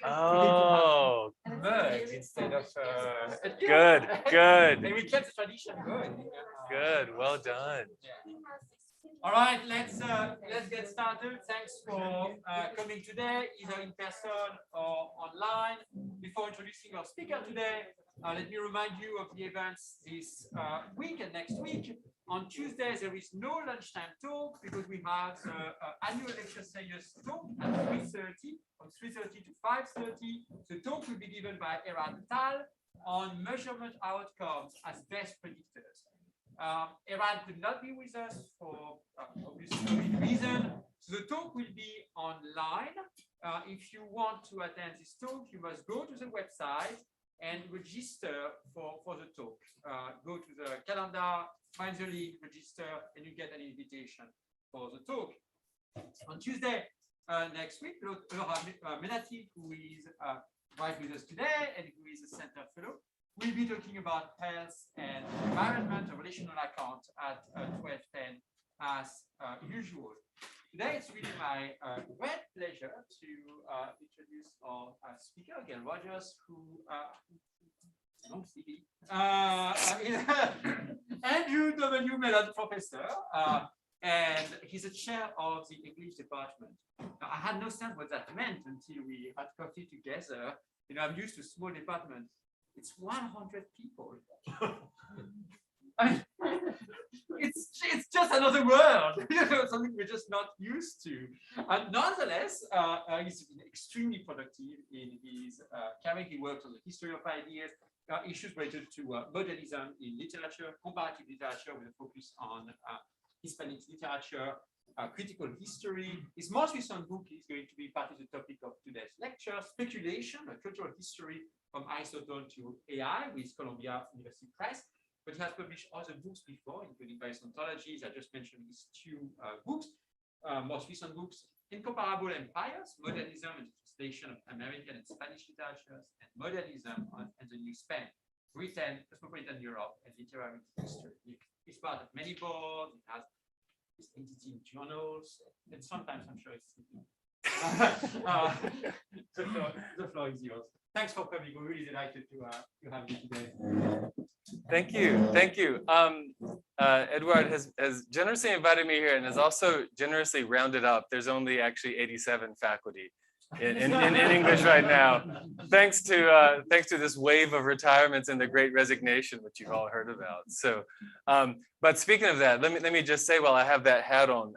Oh, merge instead of good, good. And we kept the tradition going. Good, well done. All right, let's get started. Thanks for coming today, either in person or online. Before introducing our speaker today, let me remind you of the events this week and next week. On Tuesdays, there is no lunchtime talk because we have the annual lecture series talk at 3:30, from 3:30 to 5:30. The talk will be given by Airy on measurement outcomes as best predictors. Airy could not be with us for obvious reason. So the talk will be online. If you want to attend this talk, you must go to the website and register for the talk. Go to the calendar, find the link, register, and you get an invitation for the talk. On Tuesday next week, Laura Menati, who is right with us today and who is a Center Fellow, we'll be talking about health and environment, a relational account at 12:10 as usual. Today, it's really my great pleasure to introduce our speaker, Gayle Rogers, who is Andrew W. Mellon Professor, and he's a chair of the English department. Now, I had no sense what that meant until we had coffee together. You know, I'm used to small departments. It's 100 people. I mean, it's just another world, something we're just not used to. And nonetheless, he's been extremely productive in his career. He works on the history of ideas, issues related to modernism in literature, comparative literature with a focus on Hispanic literature, critical history. His most recent book is going to be part of the topic of today's lecture, Speculation, a cultural history from Aristotle to AI with Columbia University Press. But he has published other books before, including various anthologies. I just mentioned his two books, most recent books, Incomparable Empires, Modernism and the Translation of American and Spanish Literatures, and Modernism and the New Spain, Britain, Cosmopolitan Europe, and Literary History. He's part of many boards, he has his entity in journals, and sometimes I'm sure it's the floor is yours. Thanks for coming. We're really delighted to have you today. Thank you. Thank you. Edward has generously invited me here and has also generously rounded up. There's only actually 87 faculty in English right now, thanks to this wave of retirements and the Great Resignation, which you've all heard about. So, but speaking of that, let me just say, while I have that hat on,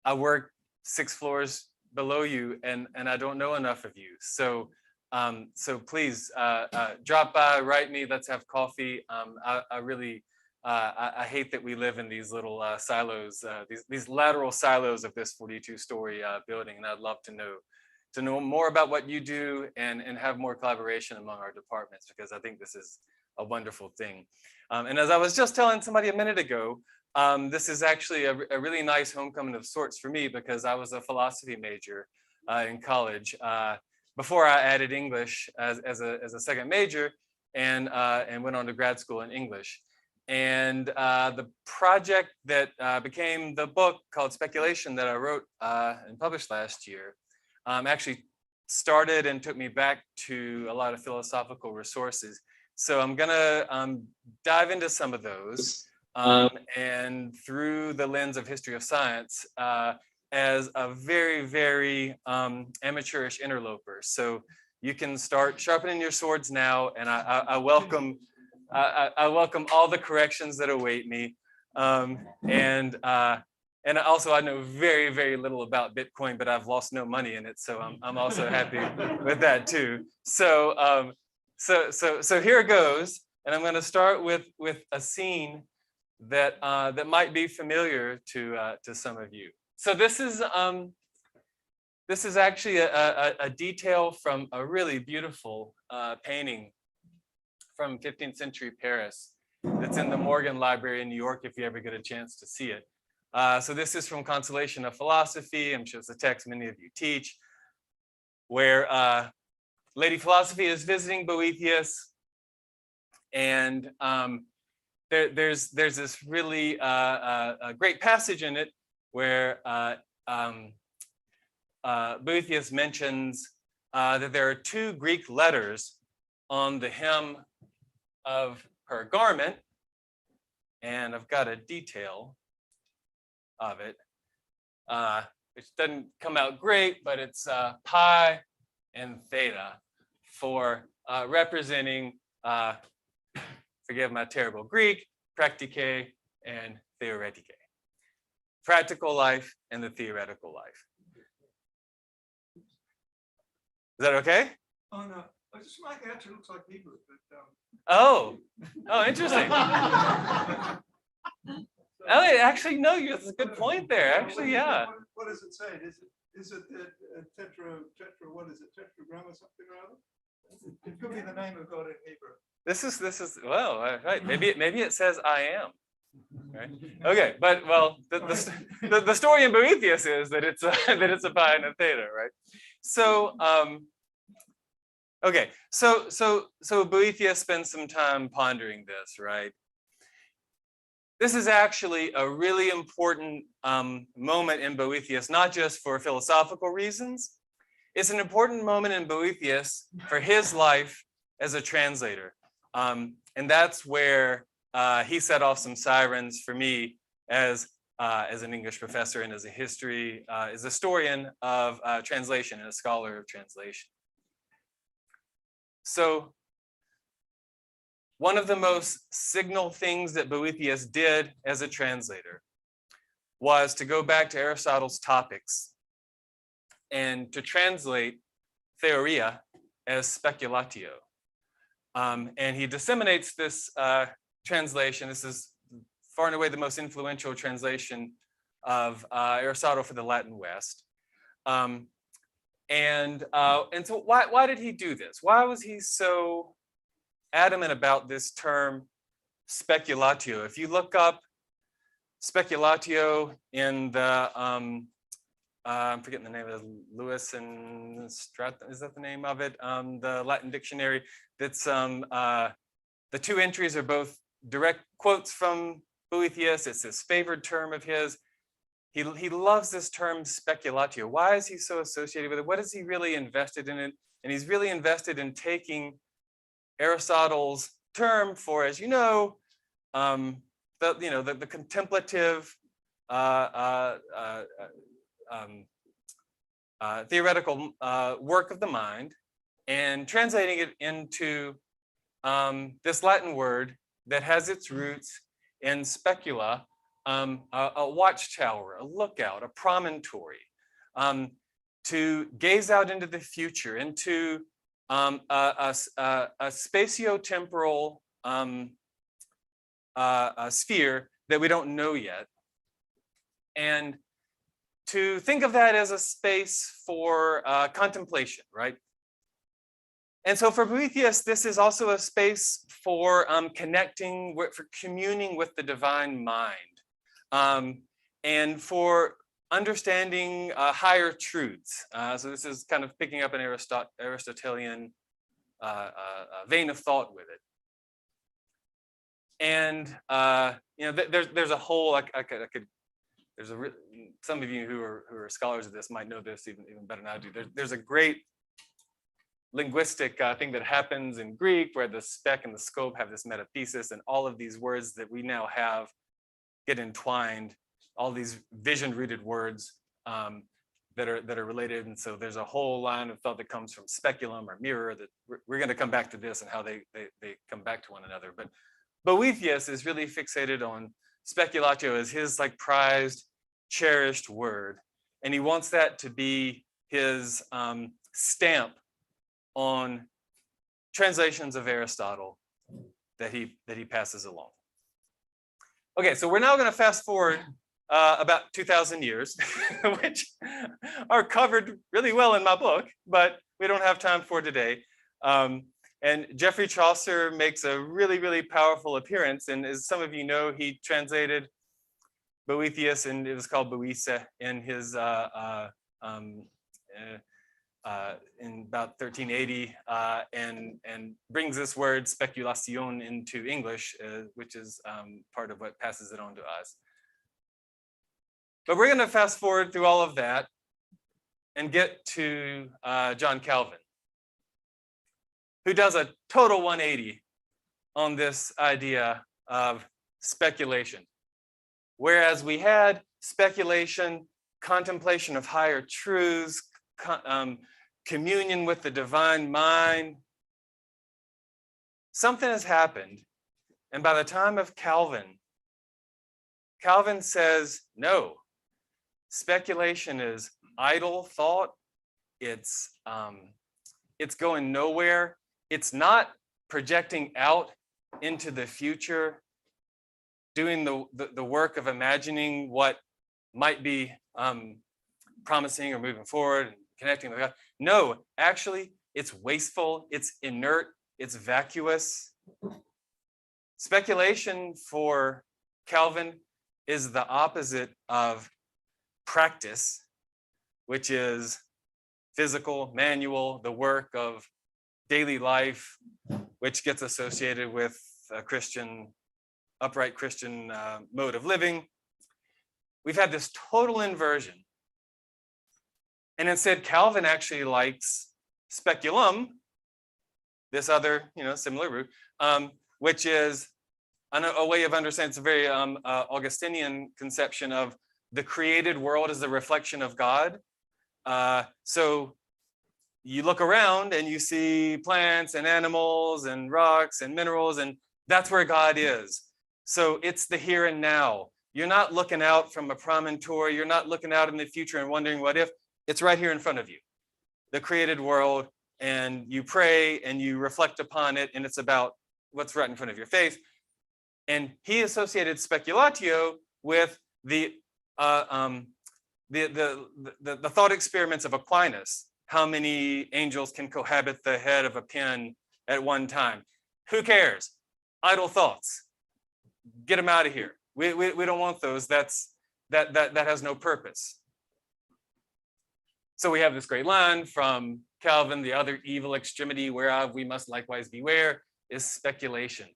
I work 6 floors below you, and I don't know enough of you. So. So please drop by, write me, let's have coffee. I really, I hate that we live in these little silos, these lateral silos of this 42-story building, and I'd love to know more about what you do and have more collaboration among our departments, because I think this is a wonderful thing. And as I was just telling somebody a minute ago, this is actually a really nice homecoming of sorts for me, because I was a philosophy major in college. Before I added English as a second major, and went on to grad school in English. And the project that became the book called Speculation that I wrote and published last year actually started and took me back to a lot of philosophical resources. So I'm gonna dive into some of those and through the lens of history of science, as a very, very amateurish interloper. So you can start sharpening your swords now, and I welcome all the corrections that await me. And also I know very, very little about Bitcoin, but I've lost no money in it, so I'm also happy with that too. So so here it goes, and I'm going to start with a scene that that might be familiar to some of you. So this is actually a detail from a really beautiful painting from 15th century Paris that's in the Morgan Library in New York if you ever get a chance to see it. So this is from Consolation of Philosophy. I'm sure it's a text many of you teach, where Lady Philosophy is visiting Boethius, and there's this really a great passage in it where Boethius mentions that there are two Greek letters on the hem of her garment, and I've got a detail of it, which doesn't come out great, but it's pi and theta for representing, forgive my terrible Greek, practike and theoretike. Practical life and the theoretical life. Is that okay? Oh, no. I just like it actually looks like Hebrew, but Oh, interesting. Oh, actually, no, that's a good point there. Actually, yeah. What does it say? Is it tetra? What is it? Tetragram or something or other? It could be the name of God in Hebrew. This is well, right. Maybe it says I am. Right. Okay, but well, the story in Boethius is that it's a pi and a theta, right? So okay, so Boethius spends some time pondering this, right? This is actually a really important moment in Boethius, not just for philosophical reasons. It's an important moment in Boethius for his life as a translator. And that's where he set off some sirens for me as an English professor and as a historian of translation and a scholar of translation. So one of the most signal things that Boethius did as a translator was to go back to Aristotle's Topics and to translate theoria as speculatio. And he disseminates this translation. This is far and away the most influential translation of Aristotle for the Latin West. And so why did he do this? Why was he so adamant about this term speculatio? If you look up speculatio in the I'm forgetting the name of it, Lewis and Stratton, is that the name of it? The Latin dictionary. That's the two entries are both direct quotes from Boethius. It's his favored term of his. He loves this term speculatio. Why is he so associated with it? What is he really invested in it? And he's really invested in taking Aristotle's term for, as you know, the contemplative theoretical work of the mind and translating it into this Latin word that has its roots in specula, a watchtower, a lookout, a promontory, to gaze out into the future, into a spatiotemporal sphere that we don't know yet, and to think of that as a space for contemplation, right? And so for Boethius, this is also a space for connecting, for communing with the divine mind, and for understanding higher truths. So this is kind of picking up an Aristotelian vein of thought with it. And there's a whole, some of you who are scholars of this might know this even better than I do. There's a great linguistic thing that happens in Greek where the spec and the scope have this metathesis, and all of these words that we now have get entwined, all these vision-rooted words that are related. And so there's a whole line of thought that comes from speculum or mirror that we're going to come back to this and how they come back to one another. But Boethius is really fixated on speculatio as his prized, cherished word, and he wants that to be his stamp on translations of Aristotle that he passes along. Okay, so we're now going to fast forward about 2,000 years, which are covered really well in my book, but we don't have time for today. And Geoffrey Chaucer makes a really, really powerful appearance. And as some of you know, he translated Boethius, and it was called Boece in his in about 1380, and brings this word speculation into English, which is part of what passes it on to us. But we're going to fast forward through all of that and get to John Calvin. who does a total 180 on this idea of speculation. Whereas we had speculation, contemplation of higher truths, communion with the divine mind, something has happened. And by the time of Calvin, Calvin says, no, speculation is idle thought. It's going nowhere. It's not projecting out into the future, doing the work of imagining what might be promising or moving forward and connecting with God. No, actually, it's wasteful, it's inert, it's vacuous. Speculation for Calvin is the opposite of practice, which is physical, manual, the work of daily life, which gets associated with a Christian, upright Christian mode of living. We've had this total inversion. And instead, Calvin actually likes speculum, this other, similar root, which is a way of understanding. It's a very Augustinian conception of the created world as the reflection of God. So you look around and you see plants and animals and rocks and minerals, and that's where God is. So it's the here and now. You're not looking out from a promontory. You're not looking out in the future and wondering what if. It's right here in front of you, the created world, and you pray and you reflect upon it, and it's about what's right in front of your face. And he associated speculatio with the thought experiments of Aquinas. How many angels can cohabit the head of a pin at one time? Who cares? Idle thoughts. Get them out of here. We don't want those. That has no purpose. So we have this great line from Calvin: the other evil extremity whereof we must likewise beware is speculation.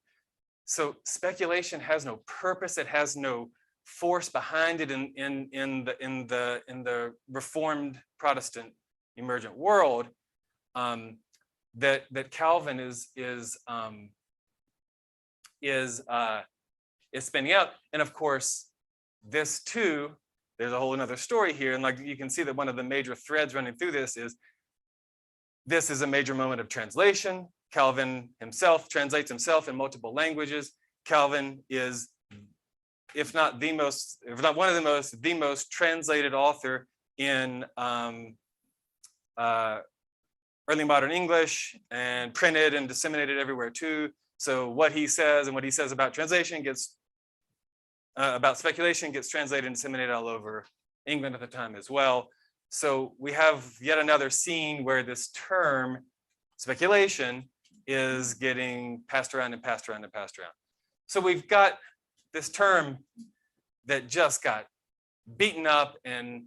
So speculation has no purpose. It has no force behind it in the Reformed Protestant emergent world. That Calvin is spinning out. And of course, this too, there's a whole another story here. And like you can see that one of the major threads running through this is a major moment of translation. Calvin himself translates himself in multiple languages. Calvin is, if not one of the most translated author in early modern English, and printed and disseminated everywhere too. So what he says and what he says about translation about speculation gets translated and disseminated all over England at the time as well. So we have yet another scene where this term speculation is getting passed around and passed around and passed around. So we've got this term that just got beaten up, and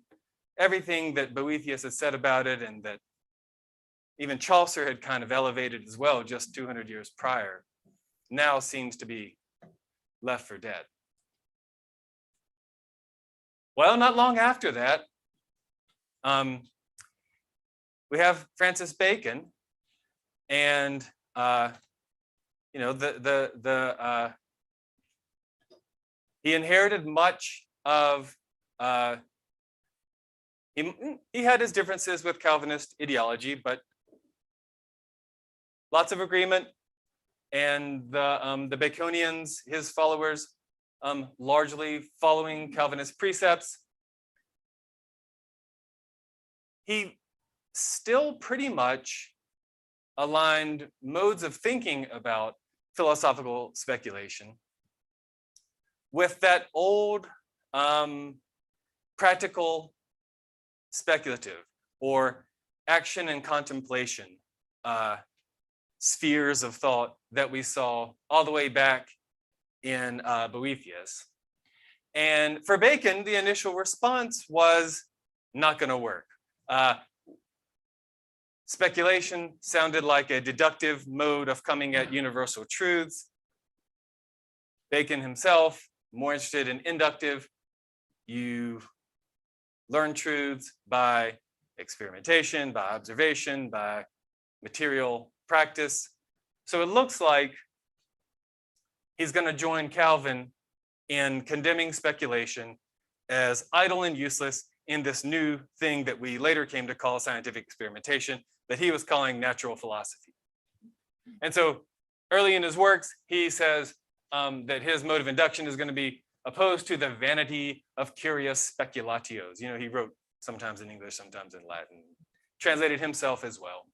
everything that Boethius had said about it, and that even Chaucer had kind of elevated as well just 200 years prior, now seems to be left for dead. Well, not long after that, we have Francis Bacon, and he inherited much of. He had his differences with Calvinist ideology, but lots of agreement. And the Baconians, his followers, largely following Calvinist precepts. He still pretty much aligned modes of thinking about philosophical speculation with that old practical speculative or action and contemplation spheres of thought that we saw all the way back in Boethius. And for Bacon, the initial response was not going to work. Speculation sounded like a deductive mode of coming at universal truths. Bacon himself, more interested in inductive. You learn truths by experimentation, by observation, by material practice. So it looks like he's going to join Calvin in condemning speculation as idle and useless in this new thing that we later came to call scientific experimentation, that he was calling natural philosophy. And so early in his works, he says that his mode of induction is going to be opposed to the vanity of curious speculatios. You know, he wrote sometimes in English, sometimes in Latin, translated himself as well.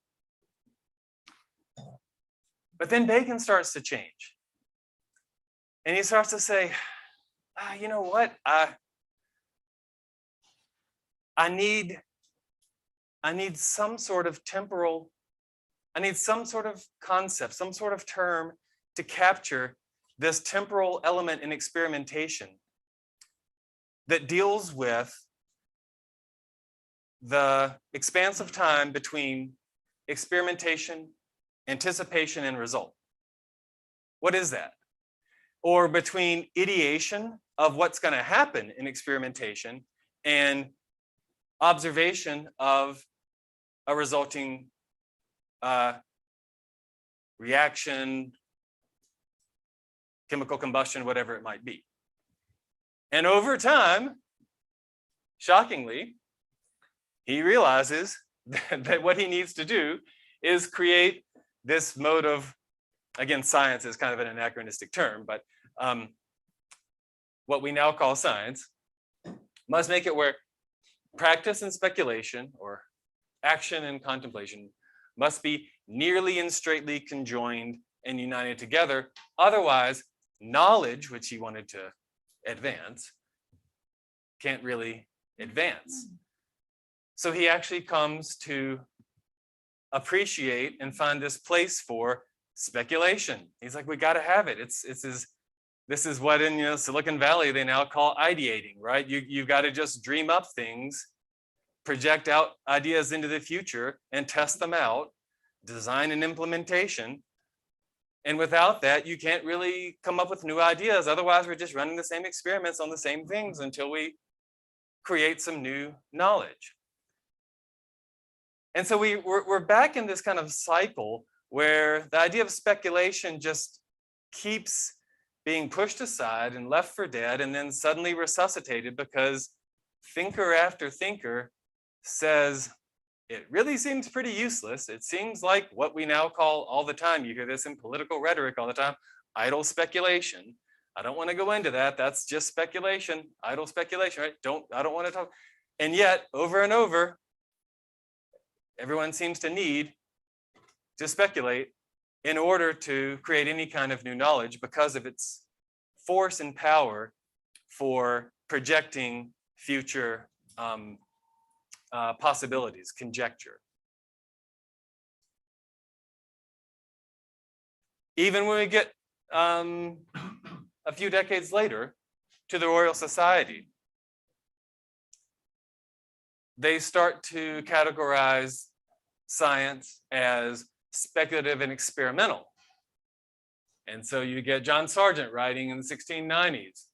But then Bacon starts to change. And he starts to say, you know what? I need some sort of temporal, I need some sort of concept, some sort of term to capture this temporal element in experimentation that deals with the expanse of time between experimentation, anticipation, and result. What is that? Or between ideation of what's going to happen in experimentation and observation of a resulting reaction, chemical combustion, whatever it might be. And over time, shockingly, he realizes that what he needs to do is create this mode of, again, science is kind of an anachronistic term, but what we now call science must make it where practice and speculation, or action and contemplation, must be nearly and straightly conjoined and united together. Otherwise, knowledge, which he wanted to advance, can't really advance. So he actually comes to appreciate and find this place for speculation. He's like, we got to have it. This is what in Silicon Valley they now call ideating, right? You've got to just dream up things, project out ideas into the future and test them out, design and implementation. And without that, you can't really come up with new ideas. Otherwise, we're just running the same experiments on the same things until we create some new knowledge. And so we're back in this kind of cycle where the idea of speculation just keeps being pushed aside and left for dead, and then suddenly resuscitated because thinker after thinker says, it really seems pretty useless. It seems like what we now call all the time, you hear this in political rhetoric all the time, idle speculation. I don't want to go into that. That's just speculation, idle speculation, right? I don't want to talk. And yet, over and over, everyone seems to need to speculate in order to create any kind of new knowledge because of its force and power for projecting future possibilities, conjecture. Even when we get a few decades later to the Royal Society, they start to categorize science as speculative and experimental. And so you get John Sargent writing in the 1690s,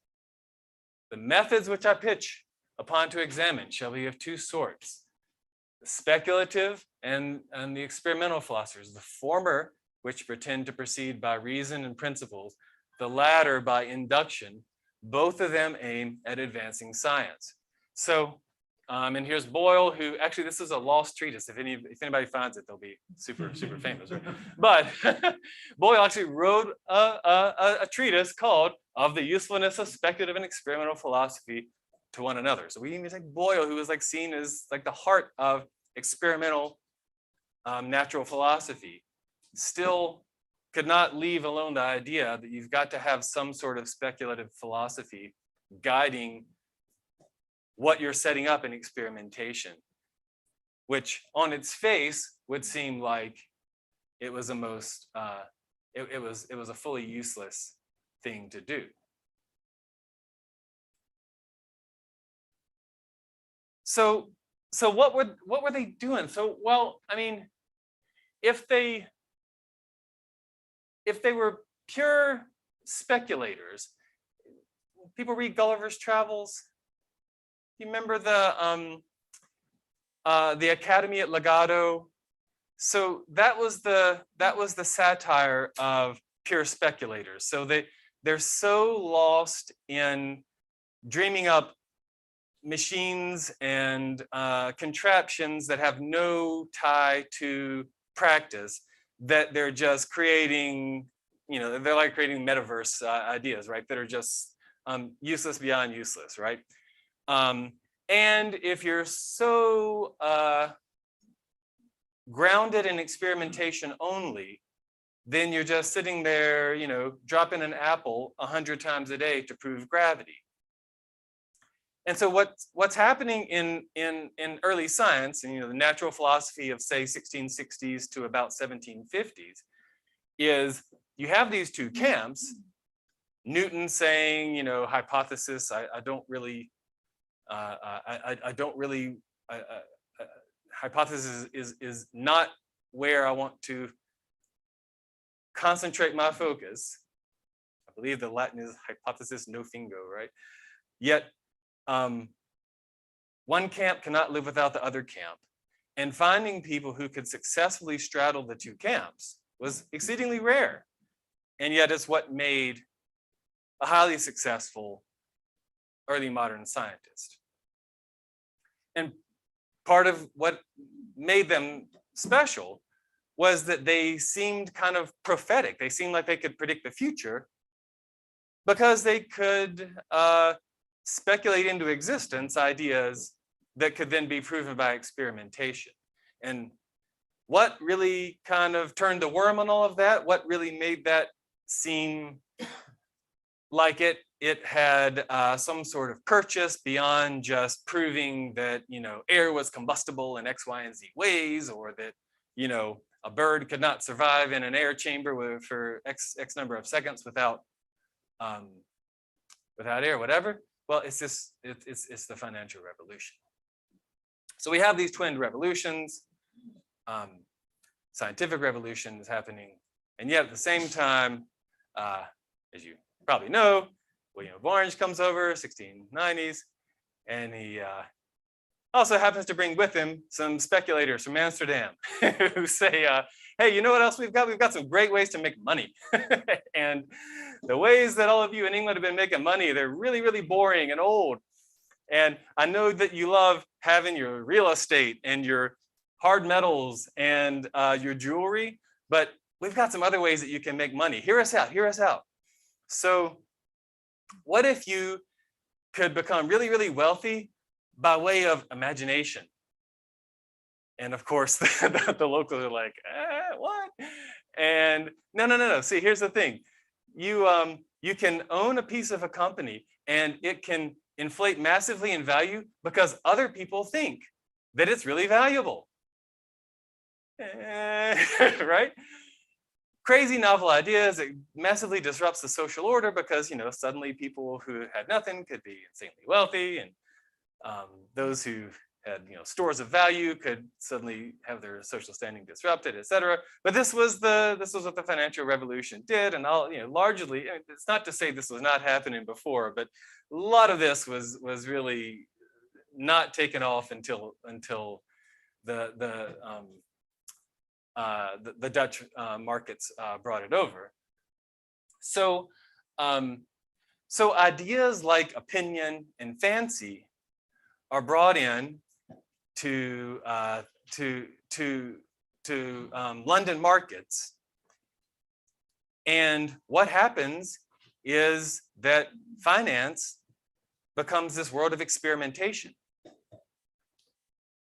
the methods which I pitch upon to examine shall be of two sorts, the speculative and the experimental philosophers, the former which pretend to proceed by reason and principles, the latter by induction. Both of them aim at advancing science. So, and here's Boyle, who actually, this is a lost treatise. If anybody finds it, they'll be super famous, right? But Boyle actually wrote a treatise called Of the Usefulness of Speculative and Experimental Philosophy to One Another. So we even take Boyle, who was like seen as like the heart of experimental natural philosophy, still could not leave alone the idea that you've got to have some sort of speculative philosophy guiding what you're setting up in experimentation, which on its face would seem like it was a most it was a fully useless thing to do. So what were they doing? So, well, I mean, if they were pure speculators, people read Gulliver's Travels. You remember the Academy at Legato so that was the satire of pure speculators. So they're so lost in dreaming up machines and contraptions that have no tie to practice, that they're just creating, they're like creating metaverse ideas, right? That are just useless beyond useless, right? And if you're so grounded in experimentation only, then you're just sitting there, dropping an apple 100 times a day to prove gravity. And so what's happening in early science, and the natural philosophy of, say, 1660s to about 1750s, is you have these two camps. Newton saying, hypothesis, I don't really, hypothesis is not where I want to concentrate my focus. I believe the Latin is hypothesis no fingo, right? Yet one camp cannot live without the other camp. And finding people who could successfully straddle the two camps was exceedingly rare. And yet it's what made a highly successful early modern scientist. And part of what made them special was that they seemed kind of prophetic. They seemed like they could predict the future because they could speculate into existence ideas that could then be proven by experimentation. And what really kind of turned the worm on all of that, what really made that seem like it had some sort of purchase beyond just proving that, air was combustible in X, Y, and Z ways, or that, a bird could not survive in an air chamber for X number of seconds without air, whatever. Well, it's the financial revolution. So we have these twin revolutions. Scientific revolution is happening, and yet at the same time, as you probably know, William of Orange comes over, 1690s, and he also happens to bring with him some speculators from Amsterdam who say, hey, you know what else we've got? We've got some great ways to make money. And the ways that all of you in England have been making money, they're really, really boring and old. And I know that you love having your real estate and your hard metals and your jewelry, but we've got some other ways that you can make money. Hear us out, hear us out. So what if you could become really, really wealthy by way of imagination? And of course, the locals are like, what? And no. See, here's the thing. You can own a piece of a company and it can inflate massively in value because other people think that it's really valuable. Right? Crazy novel ideas. It massively disrupts the social order because suddenly people who had nothing could be insanely wealthy, and those who had stores of value could suddenly have their social standing disrupted, etc. But this was what the financial revolution did, and largely, it's not to say this was not happening before, but a lot of this was really not taken off until the Dutch markets brought it over. So ideas like opinion and fancy are brought in to London markets, and what happens is that finance becomes this world of experimentation.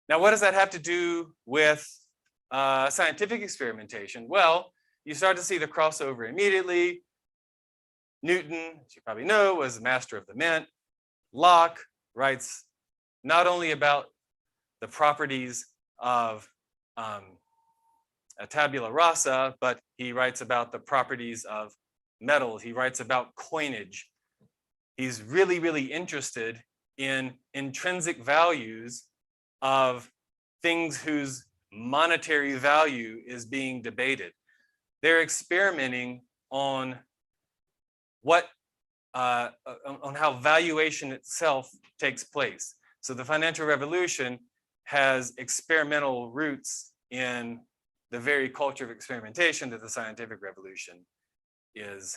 Now, what does that have to do with scientific experimentation? Well, you start to see the crossover immediately. Newton, as you probably know, was the master of the mint. Locke writes not only about the properties of a tabula rasa, but he writes about the properties of metals. He writes about coinage. He's really, really interested in intrinsic values of things whose monetary value is being debated. They're experimenting on on how valuation itself takes place. So the financial revolution has experimental roots in the very culture of experimentation that the scientific revolution is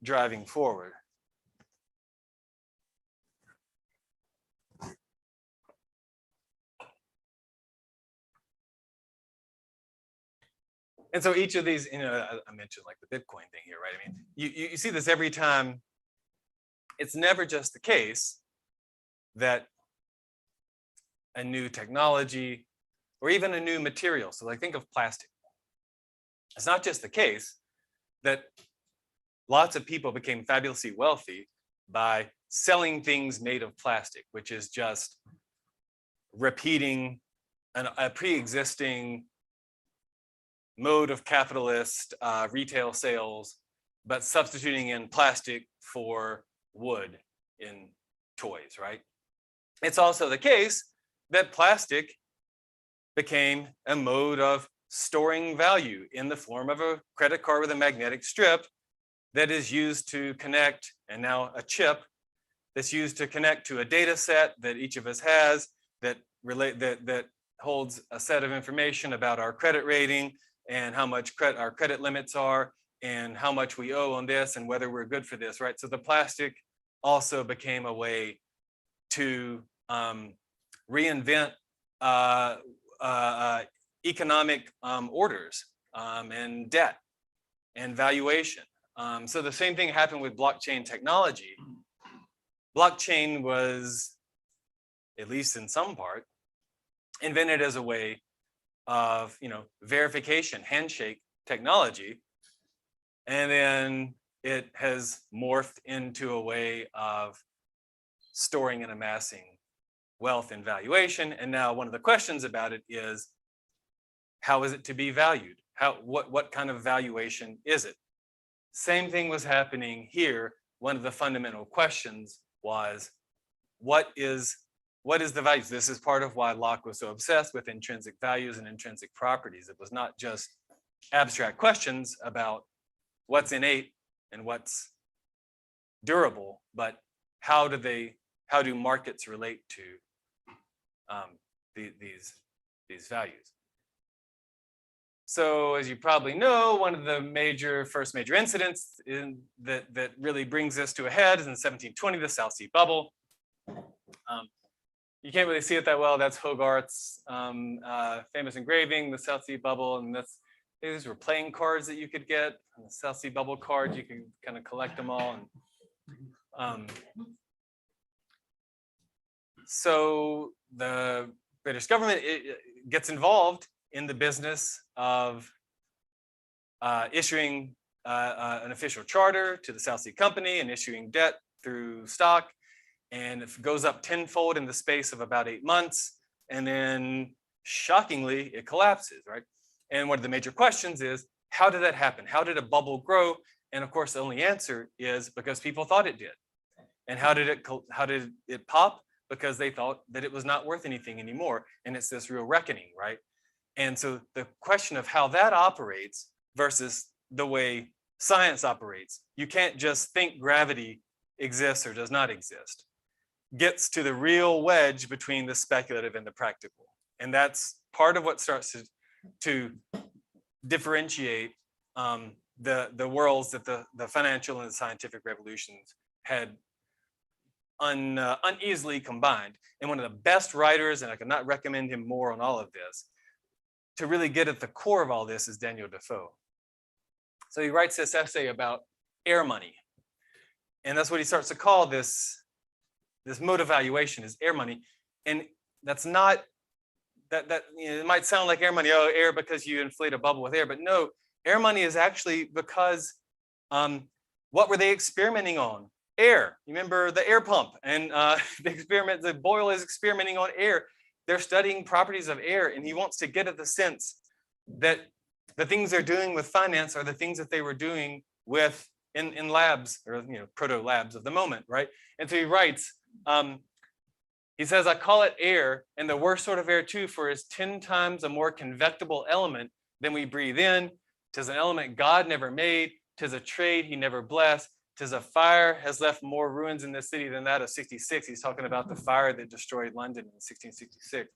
driving forward. And so each of these, I mentioned like the Bitcoin thing here, right? I mean, you see this every time. It's never just the case that a new technology or even a new material, so like think of plastic. It's not just the case that lots of people became fabulously wealthy by selling things made of plastic, which is just repeating a pre-existing mode of capitalist retail sales, but substituting in plastic for wood in toys, right? It's also the case that plastic became a mode of storing value in the form of a credit card with a magnetic strip that is used to connect, and now a chip that's used to connect to a data set that each of us has that holds a set of information about our credit rating and how much our credit limits are and how much we owe on this and whether we're good for this, right? So the plastic also became a way to reinvent economic orders and debt and valuation. So the same thing happened with blockchain technology. Blockchain was, at least in some part, invented as a way of verification, handshake technology, and then it has morphed into a way of storing and amassing wealth and valuation. And now one of the questions about it is, how is it to be valued? What kind of valuation is it? Same thing was happening here. One of the fundamental questions was, what is the values? This is part of why Locke was so obsessed with intrinsic values and intrinsic properties. It was not just abstract questions about what's innate and what's durable, but how do markets relate to these values? So as you probably know, one of the first major incidents that really brings this to a head is in 1720, the South Sea Bubble. You can't really see it that well. That's Hogarth's famous engraving, the South Sea Bubble, and these were playing cards that you could get. On the South Sea Bubble card, you can kind of collect them all. And so the British government gets involved in the business of issuing an official charter to the South Sea Company and issuing debt through stock. And it goes up tenfold in the space of about 8 months. And then shockingly, it collapses, right? And one of the major questions is, how did that happen? How did a bubble grow? And of course, the only answer is because people thought it did. And how did it pop? Because they thought that it was not worth anything anymore. And it's this real reckoning, right? And so the question of how that operates versus the way science operates, you can't just think gravity exists or does not exist, gets to the real wedge between the speculative and the practical. And that's part of what starts to differentiate the worlds that the financial and the scientific revolutions had uneasily combined. And one of the best writers, and I could not recommend him more on all of this, to really get at the core of all this is Daniel Defoe. So he writes this essay about air money. And that's what he starts to call this mode of valuation is air money. And that's not, it might sound like air money, oh, air because you inflate a bubble with air, but no, air money is actually because what were they experimenting on? Air. You remember the air pump and the Boyle is experimenting on air. They're studying properties of air, and he wants to get at the sense that the things they're doing with finance are the things that they were doing with in labs or proto labs of the moment, right? And so he writes, he says, I call it air, and the worst sort of air too, for it's 10 times a more convectible element than we breathe in. 'Tis an element God never made, 'tis a trade he never blessed, 'tis a fire has left more ruins in the city than that of 66. He's talking about the fire that destroyed London in 1666.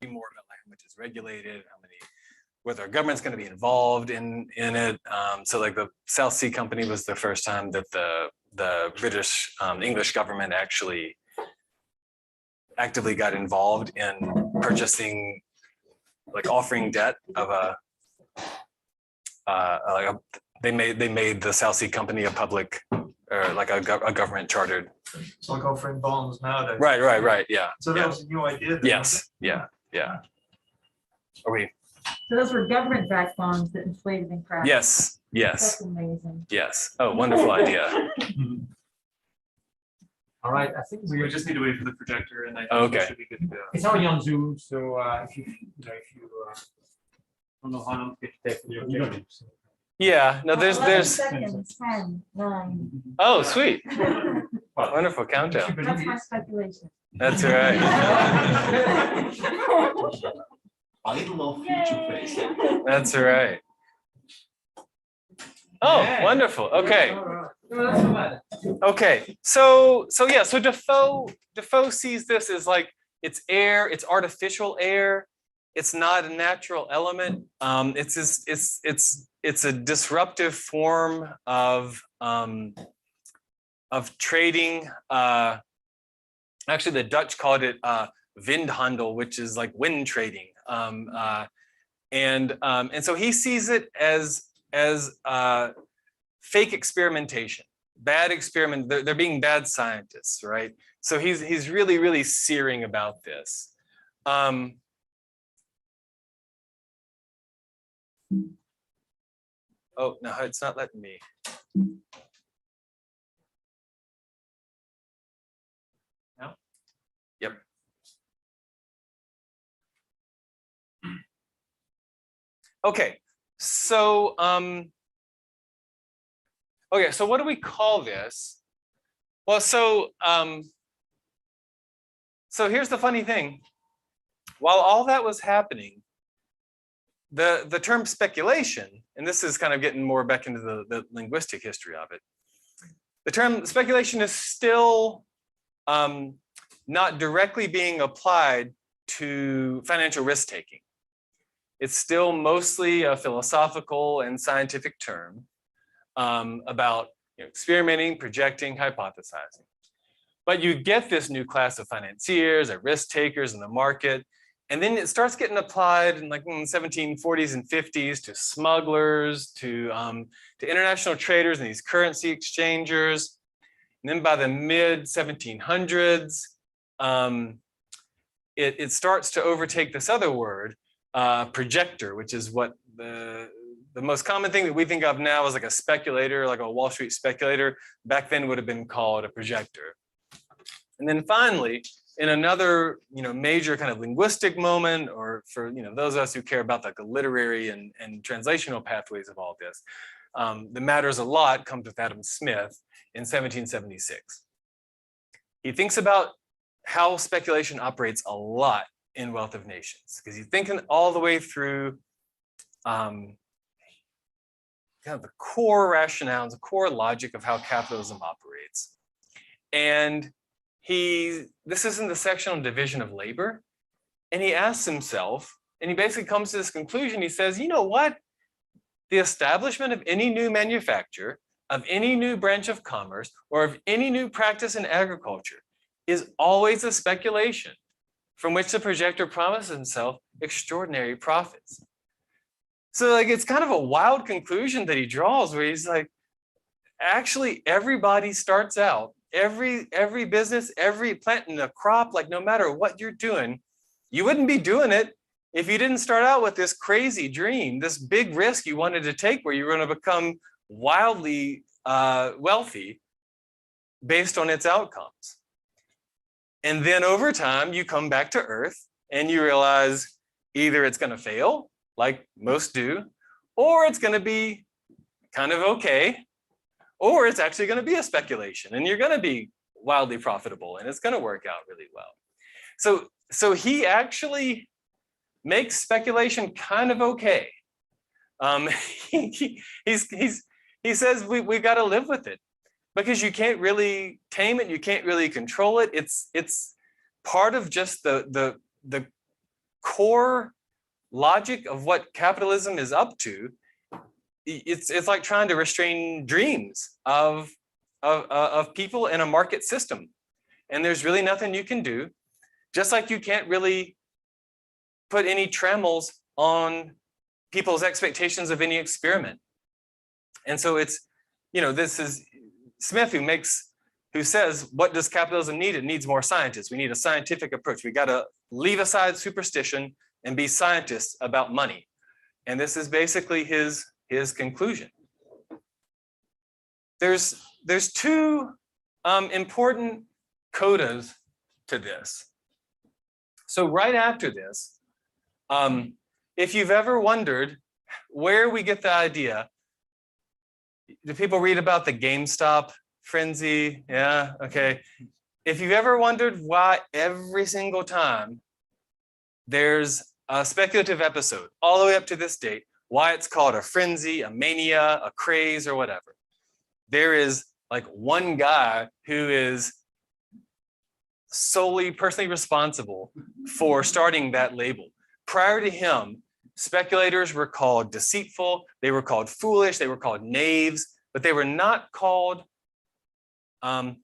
more about like how much is regulated, how many, whether a government's going to be involved in it. So like the South Sea Company was the first time that the British English government actually actively got involved in purchasing, like offering debt of they made the South Sea Company a public, or like a government chartered. It's like offering bonds nowadays. Right. Yeah. So that yeah. was a new idea. Then, Yes. Yeah. Are we? So those were government-backed bonds that inflated and crashed. Yes. That's amazing. Yes. Oh, wonderful idea. All right, I think So you just need to wait for the projector, and I think Okay. we should be good to go. it's already on Zoom, so if you don't know how long it takes. You don't need to. Yeah. No, 11 there's. seconds, 10, 9. Oh, sweet. Well, Wonderful countdown. That's my speculation. That's right. A little more future facing. That's right. Oh, Yeah. wonderful. Okay. No, that's not bad. Okay. So Defoe sees this as like it's air, it's artificial air. It's not a natural element. It's a disruptive form of trading. Actually, the Dutch called it windhandel, which is like wind trading. And so he sees it as fake experimentation, bad experiment. They're being bad scientists, right? So he's really searing about this. Oh no, it's not letting me. No. Yep. Okay, so okay, so what do we call this? Well, so here's the funny thing. While all that was happening, the term speculation, and this is kind of getting more back into the linguistic history of it. The term speculation is still not directly being applied to financial risk taking. It's still mostly a philosophical and scientific term about experimenting, projecting, hypothesizing. But you get this new class of financiers, or risk takers in the market, and then it starts getting applied in like 1740s and 50s to smugglers, to international traders and these currency exchangers. And then by the mid 1700s, it starts to overtake this other word, projector, which is what the most common thing that we think of now is like a speculator, like a Wall Street speculator. Back then would have been called a projector. And then finally, in another major kind of linguistic moment, or for those of us who care about like the literary and translational pathways of all this, that matters a lot, comes with Adam Smith in 1776. He thinks about how speculation operates a lot in Wealth of Nations, because he's thinking all the way through kind of the core rationale, the core logic of how capitalism operates. And this is in the section on division of labor, and he asks himself, and he basically comes to this conclusion. He says, you know what? The establishment of any new manufacture, of any new branch of commerce, or of any new practice in agriculture is always a speculation from which the projector promises himself extraordinary profits. So like it's kind of a wild conclusion that he draws, where he's like, actually everybody starts out, every business, every planting a crop, like no matter what you're doing, you wouldn't be doing it if you didn't start out with this crazy dream, this big risk you wanted to take where you're going to become wildly wealthy based on its outcomes. And then over time, you come back to earth and you realize either it's going to fail, like most do, or it's going to be kind of okay, or it's actually going to be a speculation and you're going to be wildly profitable and it's going to work out really well. So he actually makes speculation kind of okay. He says we got to live with it because you can't really tame it, you can't really control it. It's part of just the core logic of what capitalism is up to, it's like trying to restrain dreams of people in a market system. And there's really nothing you can do, just like you can't really put any trammels on people's expectations of any experiment. And so it's, this is Smith who says, what does capitalism need? It needs more scientists. We need a scientific approach. We got to leave aside superstition and be scientists about money. And this is basically his conclusion. There's two important codas to this. So right after this, if you've ever wondered where we get the idea, do people read about the GameStop Frenzy? Yeah, okay. If you've ever wondered why every single time there's a speculative episode, all the way up to this date, why it's called a frenzy, a mania, a craze, or whatever, there is like one guy who is solely personally responsible for starting that label. Prior to him, speculators were called deceitful, they were called foolish, they were called knaves, but they were not called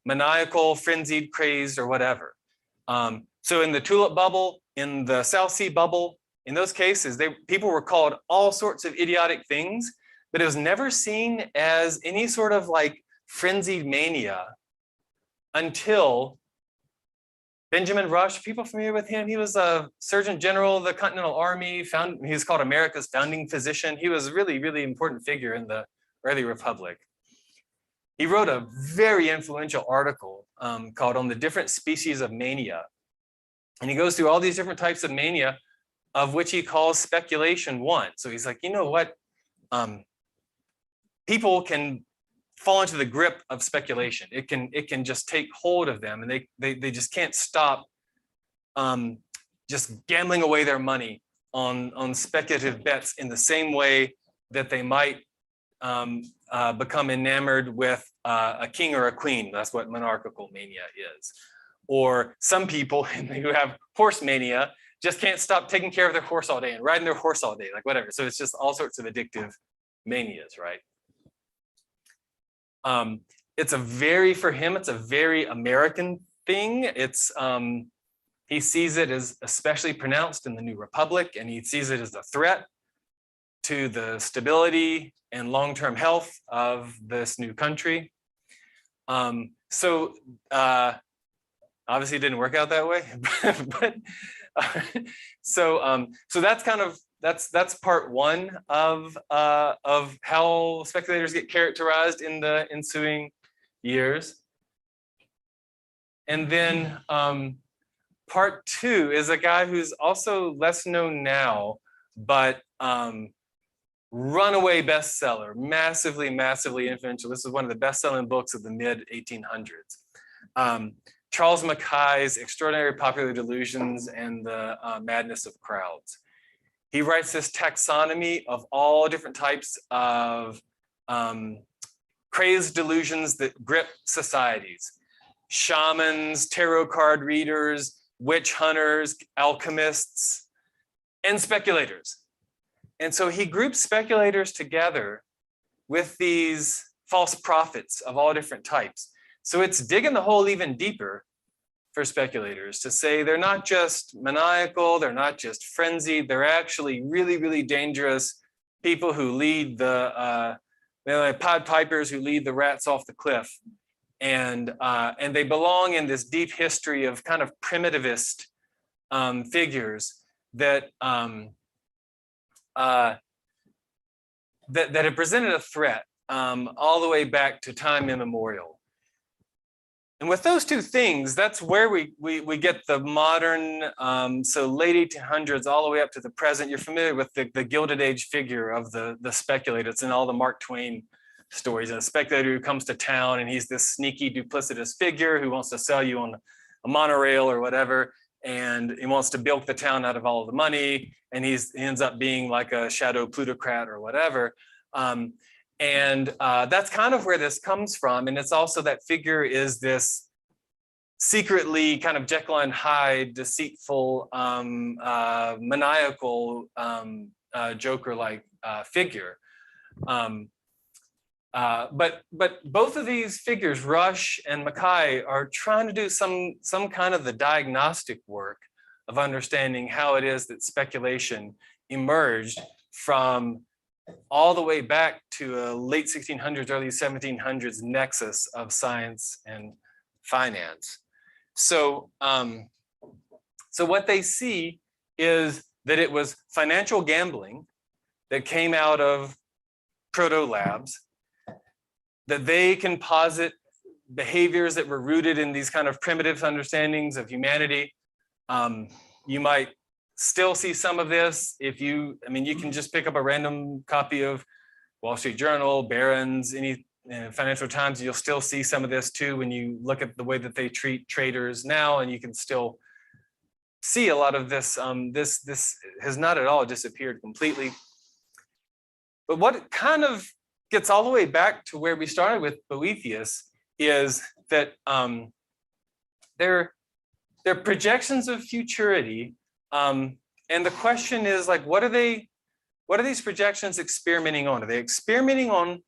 maniacal, frenzied, crazed, or whatever. So in the tulip bubble, in the South Sea bubble, in those cases, people were called all sorts of idiotic things, but it was never seen as any sort of like frenzied mania until Benjamin Rush. People familiar with him? He was a Surgeon General of the Continental Army. He was called America's founding physician. He was a really, really important figure in the early republic. He wrote a very influential article called On the Different Species of Mania. And he goes through all these different types of mania, of which he calls speculation one. So he's like, you know what? People can fall into the grip of speculation. It can just take hold of them, and they just can't stop just gambling away their money on speculative bets in the same way that they might become enamored with a king or a queen. That's what monarchical mania is. Or some people who have horse mania just can't stop taking care of their horse all day and riding their horse all day, like whatever. So it's just all sorts of addictive manias, right? For him, it's a very American thing. He sees it as especially pronounced in the New Republic, and he sees it as a threat to the stability and long-term health of this new country. Obviously it didn't work out that way, so that's kind of that's part one of how speculators get characterized in the ensuing years. And then part two is a guy who's also less known now, but runaway bestseller, massively, massively influential. This is one of the best-selling books of the mid-1800s. Charles Mackay's Extraordinary Popular Delusions and the Madness of Crowds. He writes this taxonomy of all different types of crazed delusions that grip societies. Shamans, tarot card readers, witch hunters, alchemists, and speculators. And so he groups speculators together with these false prophets of all different types. So it's digging the hole even deeper for speculators to say they're not just maniacal, they're not just frenzied, they're actually really, really dangerous people who lead the like Pied Pipers who lead the rats off the cliff. And they belong in this deep history of kind of primitivist figures that that have presented a threat all the way back to time immemorial. And with those two things, that's where we get the modern, so late 1800s all the way up to the present. You're familiar with the Gilded Age figure of the speculator. It's in all the Mark Twain stories. And a speculator who comes to town and he's this sneaky, duplicitous figure who wants to sell you on a monorail or whatever. And he wants to bilk the town out of all of the money. And he ends up being like a shadow plutocrat or whatever. And that's kind of where this comes from. And it's also that figure is this secretly kind of Jekyll and Hyde, deceitful, maniacal, Joker-like figure. But both of these figures, Rush and Mackay, are trying to do some kind of the diagnostic work of understanding how it is that speculation emerged from all the way back to a late 1600s, early 1700s nexus of science and finance. So, so what they see is that it was financial gambling that came out of proto labs, that they can posit behaviors that were rooted in these kind of primitive understandings of humanity. You might still see some of this if you, I mean, you can just pick up a random copy of Wall Street Journal, Barron's, any Financial Times, you'll still see some of this too when you look at the way that they treat traders now, and you can still see a lot of this. This has not at all disappeared completely. But what kind of gets all the way back to where we started with Boethius is that they're projections of futurity, and the question is like, what are these projections experimenting on? Are they experimenting on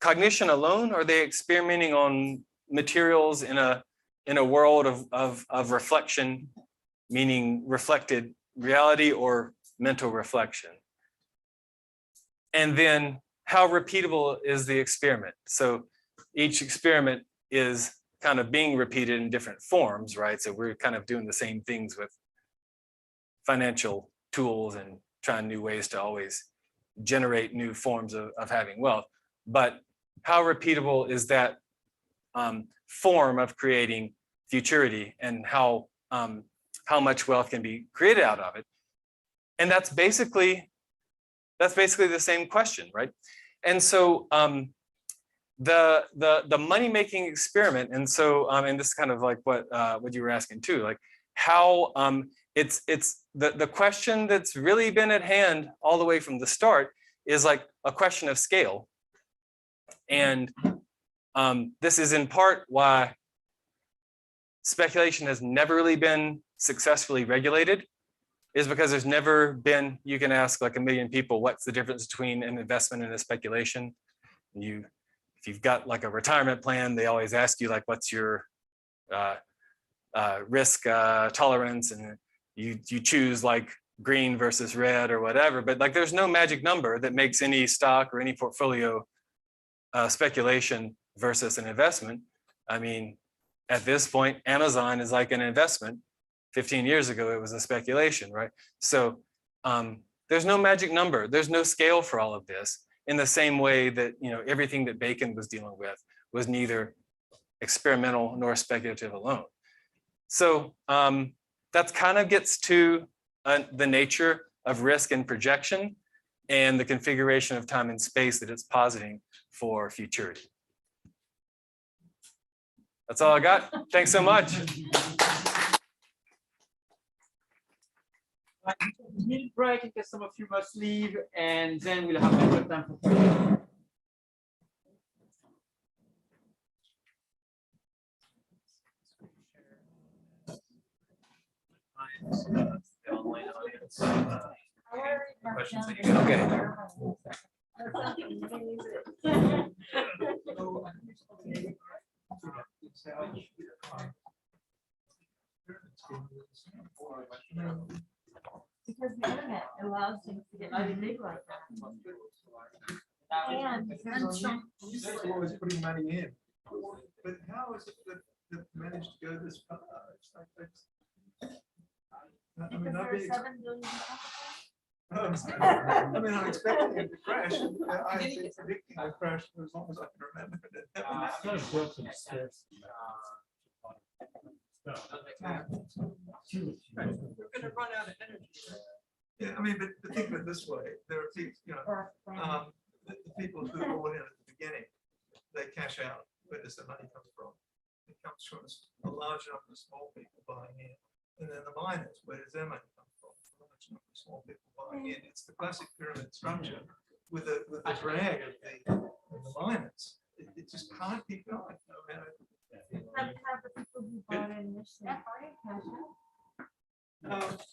cognition alone, or are they experimenting on materials in a world of reflection, meaning reflected reality or mental reflection? And then how repeatable is the experiment? So each experiment is kind of being repeated in different forms, right? So we're kind of doing the same things with financial tools and trying new ways to always generate new forms of having wealth. But how repeatable is that form of creating futurity, and how much wealth can be created out of it? And that's basically the same question, right? And so the money-making experiment, and so and this is kind of like what you were asking too, like how it's the question that's really been at hand all the way from the start is like a question of scale. And this is in part why speculation has never really been successfully regulated, is because there's never been, you can ask like 1 million people, what's the difference between an investment and a speculation? And if you've got like a retirement plan, they always ask you like, what's your risk tolerance? And you choose like green versus red or whatever, but like there's no magic number that makes any stock or any portfolio speculation versus an investment. I mean, at this point, Amazon is like an investment. 15 years ago, it was a speculation, right? So there's no magic number. There's no scale for all of this, in the same way that, you know, everything that Bacon was dealing with was neither experimental nor speculative alone. So that kind of gets to the nature of risk and projection and the configuration of time and space that it's positing for futurity. That's all I got. Thanks so much. We need a break in case some of you must leave, and then we'll have plenty of time for questions. The online audience. Questions that you got. Okay. Because the internet allows things to get really big like that. And They're always putting money in. But how is it that managed to go this far? It's like I mean, because I'd there's be 7 billion. I mean, I'm expecting it to crash. I've been predicting a crash for as long as I can remember. But it never happened. We're going to run out of energy. Yeah, I mean, but think of it this way: there are people, you know, the people who bought in at the beginning, they cash out. Where does the money come from? It comes from a large number of small people buying in, and then the miners. Where does their money come from? A large number of small people buying in. It's the classic pyramid structure with the drag of the miners. It just can't keep going. No matter. Have the people who bought question.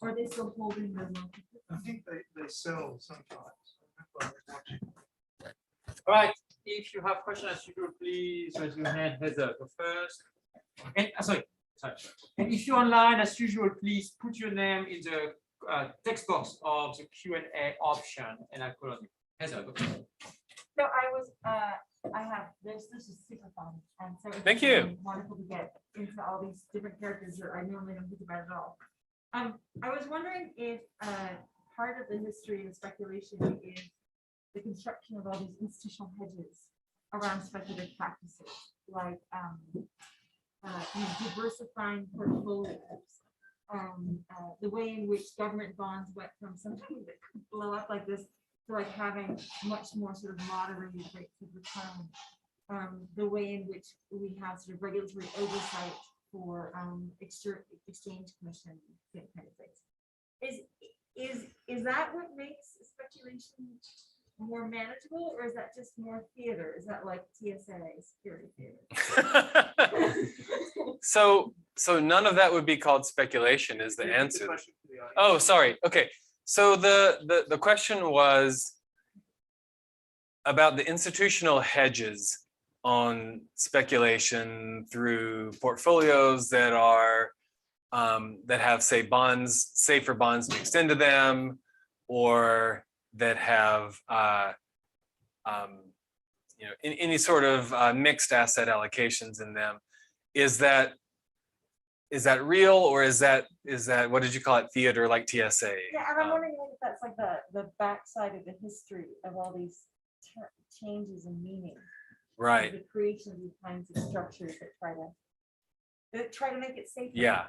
Are they still holding the market? I think they sell sometimes. All right, if you have questions as usual, please raise your hand. Heather, go first. And sorry. And if you're online, as usual, please put your name in the text box of the Q&A option, and I'll call on you. Heather, go first. So I have this is super fun, and so it's Thank you. really wonderful to get into all these different characters that I normally don't think about at all. I was wondering if part of the history of speculation is the construction of all these institutional hedges around speculative practices, like diversifying portfolios, the way in which government bonds went from something that could blow up like this to like having much more sort of moderated rates of return, the way in which we have sort of regulatory oversight for exchange commission kind of things. Is that what makes speculation more manageable, or is that just more theater? Is that like TSA security theater? So none of that would be called speculation is the answer. Oh, sorry. Okay. So the question was about the institutional hedges on speculation through portfolios that are that have, say, bonds, safer bonds mixed into them, or that have any sort of mixed asset allocations in them. Is that real, or is that what did you call it, theater, like TSA? Yeah, and I'm wondering if that's like the backside of the history of all these changes in meaning. Right. The creation of these kinds of structures that try to make it safer. Yeah,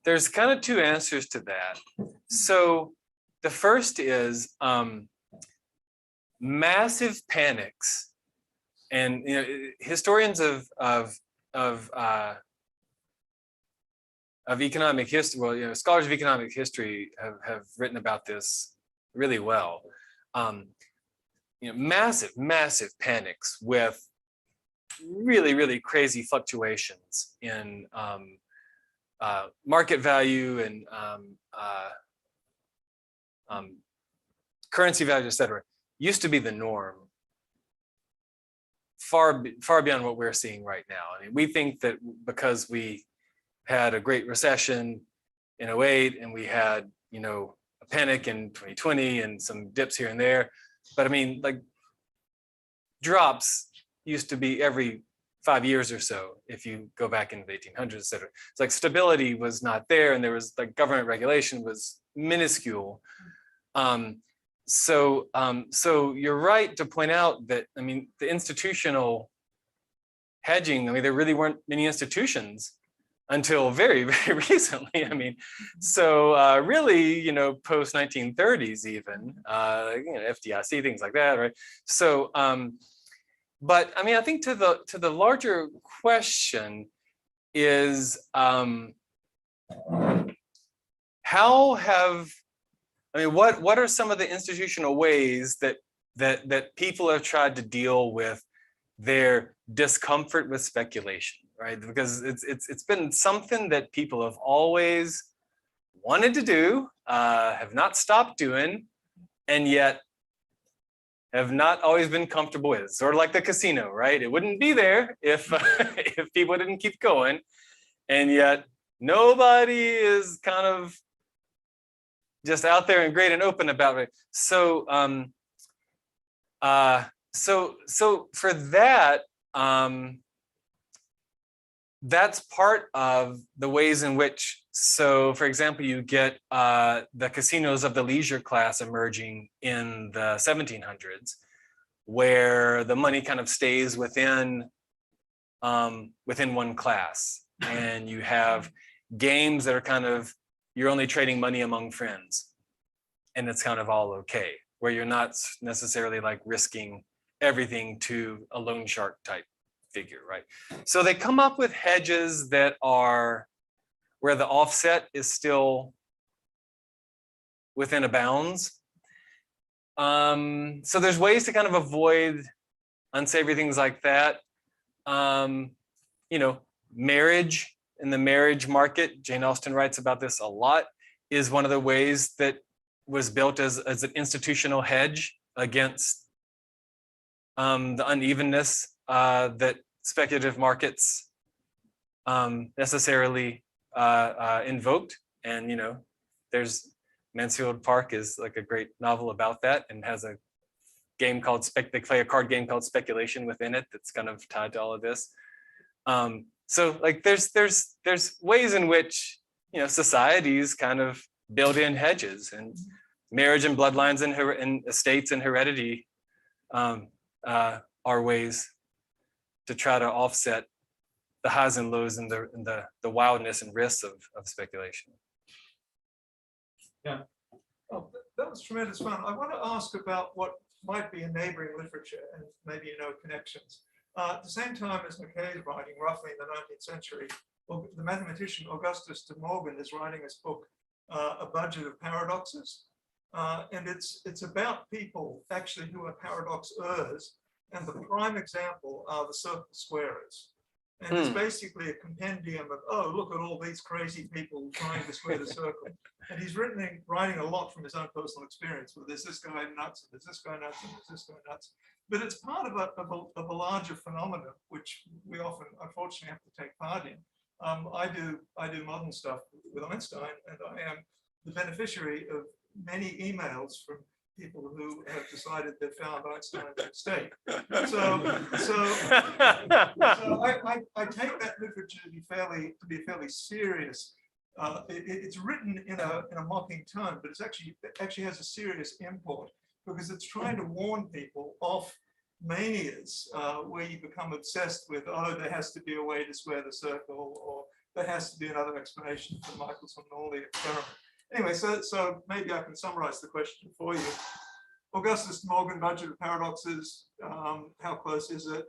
there's kind of two answers to that. So the first is massive panics, and historians of economic history, well, scholars of economic history have written about this really well. Massive panics with really crazy fluctuations in market value and currency value, etc., used to be the norm. Far beyond what we're seeing right now. I mean, we think that because we had a great recession in 2008 and we had a panic in 2020 and some dips here and there, but I mean, like, drops used to be every 5 years or so if you go back into the 1800s, etc. It's like stability was not there, and there was like government regulation was minuscule. So you're right to point out that, I mean, the institutional hedging, I mean, there really weren't many institutions until very recently. I mean, so really, post 1930s even, FDIC, things like that, right? So, but I mean, I think to the larger question is, what are some of the institutional ways that people have tried to deal with their discomfort with speculation, right? Because it's been something that people have always wanted to do, have not stopped doing, and yet have not always been comfortable with. Sort of like the casino, right? It wouldn't be there if if people didn't keep going, and yet nobody is kind of just out there and great and open about it. So so for that, that's part of the ways in which, so for example, you get the casinos of the leisure class emerging in the 1700s, where the money kind of stays within one class, and you have games that are kind of, you're only trading money among friends, and it's kind of all okay, where you're not necessarily like risking everything to a loan shark type figure, right? So they come up with hedges that are where the offset is still within a bounds. So there's ways to kind of avoid unsavory things like that. Marriage in the marriage market, Jane Austen writes about this a lot, is one of the ways that was built as an institutional hedge against the unevenness that speculative markets necessarily invoked. And, you know, there's Mansfield Park is like a great novel about that and has a game called they play a card game called Speculation within it that's kind of tied to all of this. So like there's ways in which, you know, societies kind of build in hedges, and marriage and bloodlines and estates and heredity are ways to try to offset the highs and lows and the wildness and risks of speculation. Yeah. Oh, that was tremendous fun. I want to ask about what might be in neighboring literature and maybe, you know, connections. At the same time as McKay's writing, roughly in the 19th century, the mathematician Augustus de Morgan is writing his book, A Budget of Paradoxes. And it's about people actually who are paradoxers. And the prime example are the circle squarers. And it's basically a compendium of, oh, look at all these crazy people trying to square the circle. And he's writing a lot from his own personal experience, where there's this guy nuts, and there's this guy nuts, and there's this guy nuts. But it's part of a larger phenomenon, which we often, unfortunately, have to take part in. I do modern stuff with Einstein, and I am the beneficiary of many emails from people who have decided they found Einstein's mistake. So I take that literature to be fairly serious. It's written in a mocking tone, but it actually has a serious import, because it's trying to warn people off manias where you become obsessed with, oh, there has to be a way to square the circle, or there has to be another explanation for Michelson-Morley experiment. Anyway, so maybe I can summarize the question for you. Augustus de Morgan, Budget of Paradoxes, how close is it?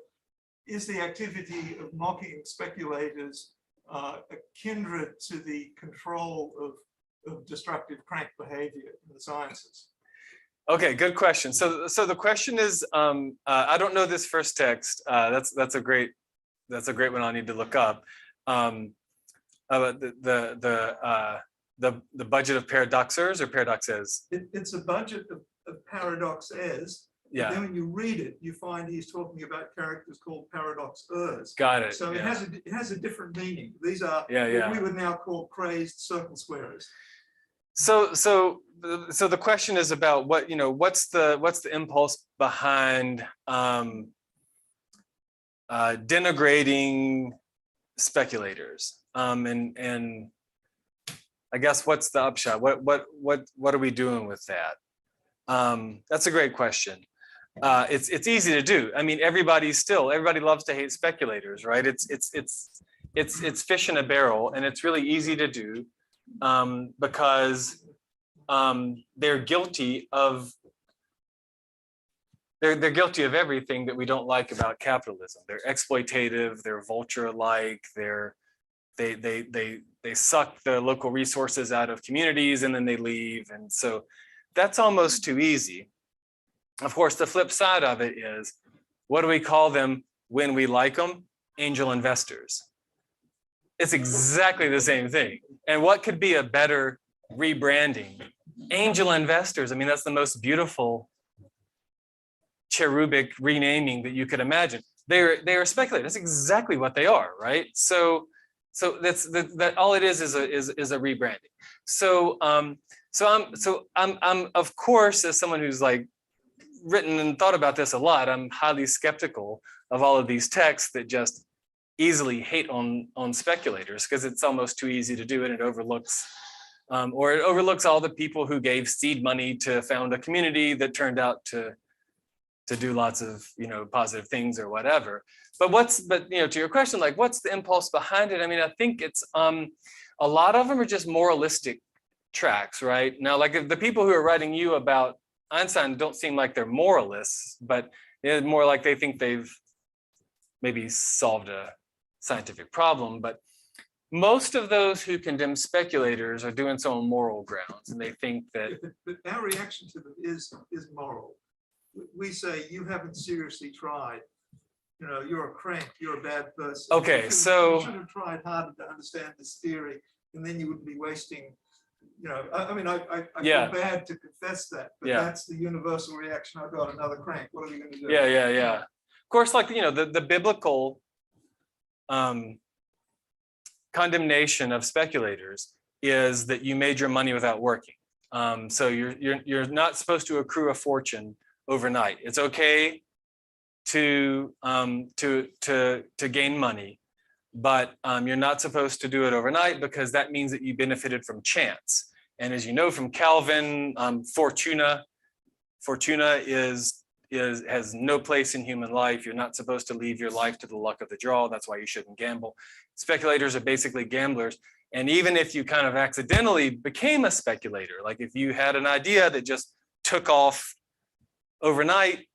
Is the activity of mocking speculators a kindred to the control of destructive crank behavior in the sciences? Okay, good question. So the question is, I don't know this first text. That's a great one I need to look up. The budget of paradoxers or paradoxes? It's a budget of paradoxes. Yeah. Then when you read it, you find he's talking about characters called paradoxers. Got it. So yeah. it has a different meaning. These are what we would now call crazed circle squarers. So the question is about what's the impulse behind denigrating speculators, and I guess what's the upshot? What are we doing with that? That's a great question. It's easy to do. I mean, everybody loves to hate speculators, right? It's fish in a barrel, and it's really easy to do because they're guilty of everything that we don't like about capitalism. They're exploitative, they're vulture-like, they suck the local resources out of communities and then they leave. And so that's almost too easy. Of course, the flip side of it is, what do we call them when we like them? Angel investors. It's exactly the same thing. And what could be a better rebranding? Angel investors. I mean, that's the most beautiful cherubic renaming that you could imagine. They are speculators. That's exactly what they are, right? So that's all it is a rebranding. So I'm of course, as someone who's like written and thought about this a lot, I'm highly skeptical of all of these texts that just easily hate on speculators, because it's almost too easy to do, and it overlooks all the people who gave seed money to found a community that turned out to do lots of positive things or whatever. But to your question, like, what's the impulse behind it? I mean, I think it's a lot of them are just moralistic tracks, right? Now, like, if the people who are writing you about Einstein don't seem like they're moralists, but it's more like they think they've maybe solved a scientific problem. But most of those who condemn speculators are doing so on moral grounds, and they think that. But our reaction to them is moral. We say, you haven't seriously tried you know, you're a crank, you're a bad person. Okay, You so- should have tried harder to understand this theory, and then you wouldn't be wasting, you know, I mean, I Yeah. feel bad to confess that, but Yeah. that's the universal reaction. I've got another crank. What are we gonna do? Yeah. Of course, like, you know, the biblical condemnation of speculators is that you made your money without working. So you're not supposed to accrue a fortune overnight. It's okay to gain money, but you're not supposed to do it overnight because that means that you benefited from chance. And as you know from Calvin, fortuna has no place in human life. You're not supposed to leave your life to the luck of the draw. That's why you shouldn't gamble. Speculators are basically gamblers. And even if you kind of accidentally became a speculator, like if you had an idea that just took off overnight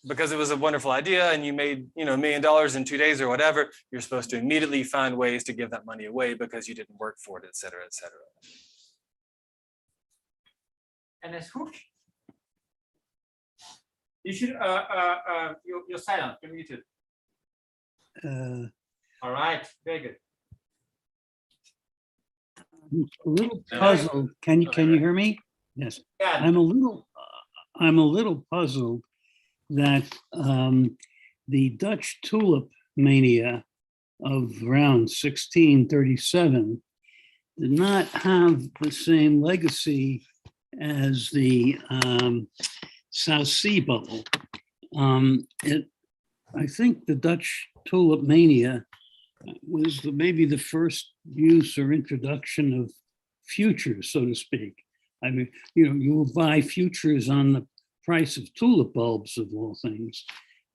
because it was a wonderful idea and you made, you know, $1 million in 2 days or whatever, you're supposed to immediately find ways to give that money away because you didn't work for it, et cetera, et cetera. And as hook. You should, you're silent, you're muted. All right, very good. I'm a little puzzled. Can you hear me? Yes. Yeah, I'm a little puzzled that the Dutch tulip mania of around 1637 did not have the same legacy as the South Sea bubble. I think the Dutch tulip mania was maybe the first use or introduction of futures, so to speak. I mean, you know, you will buy futures on the price of tulip bulbs of all things.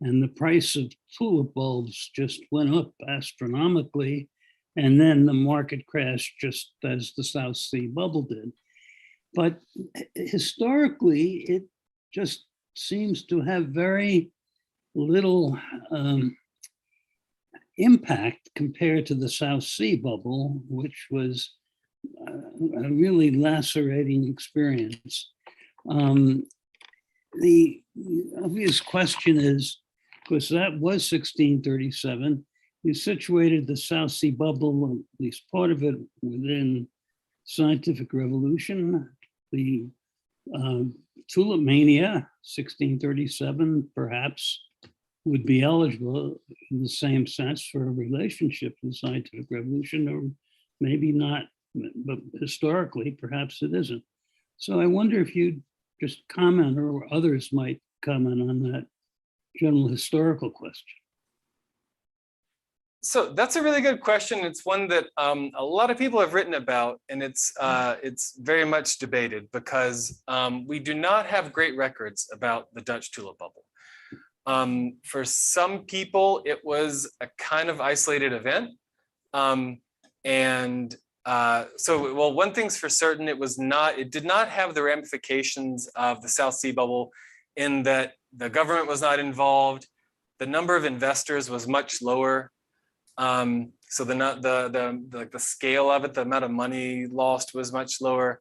And the price of tulip bulbs just went up astronomically. And then the market crashed just as the South Sea bubble did. But historically, it just seems to have very little impact compared to the South Sea bubble, which was a really lacerating experience. The obvious question is, because that was 1637, you situated the South Sea bubble, at least part of it, within scientific revolution. The tulip mania, 1637, perhaps would be eligible in the same sense for a relationship with scientific revolution, or maybe not, but historically, perhaps it isn't. So I wonder if you'd just comment, or others might comment on that general historical question. So that's a really good question. It's one that a lot of people have written about, and it's very much debated because we do not have great records about the Dutch tulip bubble. For some people, it was a kind of isolated event. So, well, one thing's for certain, it did not have the ramifications of the South Sea bubble in that the government was not involved. The number of investors was much lower. So the scale of it, the amount of money lost was much lower.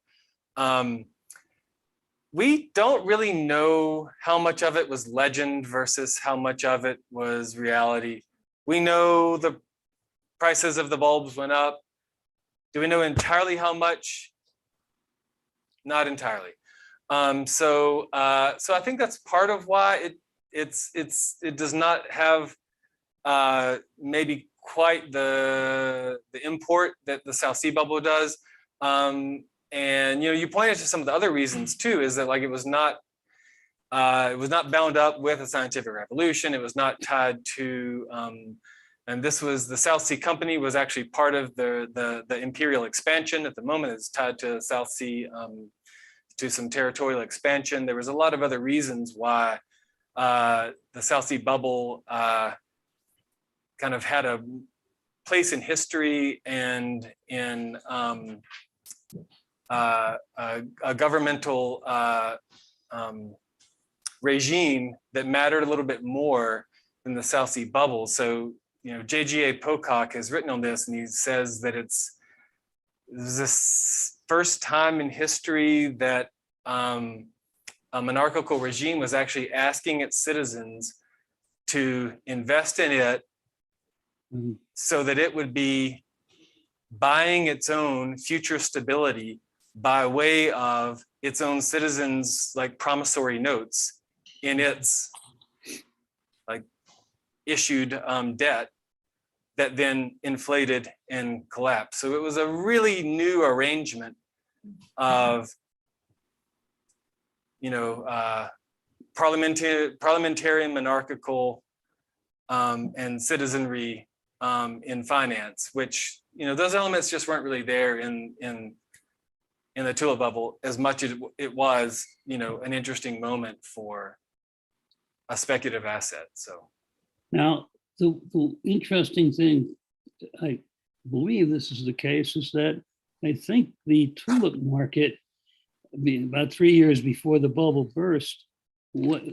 We don't really know how much of it was legend versus how much of it was reality. We know the prices of the bulbs went up. Do we know entirely how much? Not entirely. So I think that's part of why it does not have maybe quite the import that the South Sea bubble does. And you pointed to some of the other reasons too, is that like it was not bound up with a scientific revolution. It was not tied to, and this was the South Sea Company was actually part of the imperial expansion. At the moment, it's tied to South Sea, to some territorial expansion. There was a lot of other reasons why the South Sea bubble kind of had a place in history and in a governmental regime that mattered a little bit more than the South Sea bubble. So, J.G.A. Pocock has written on this, and he says that it's this first time in history that a monarchical regime was actually asking its citizens to invest in it Mm. so that it would be buying its own future stability by way of its own citizens, like promissory notes in its like issued debt that then inflated and collapsed. So it was a really new arrangement of, parliamentarian, monarchical, and citizenry in finance, which, those elements just weren't really there in the tulip bubble as much as it was, an interesting moment for a speculative asset. So Now, the interesting thing, I believe this is the case, is that I think the tulip market, about 3 years before the bubble burst, what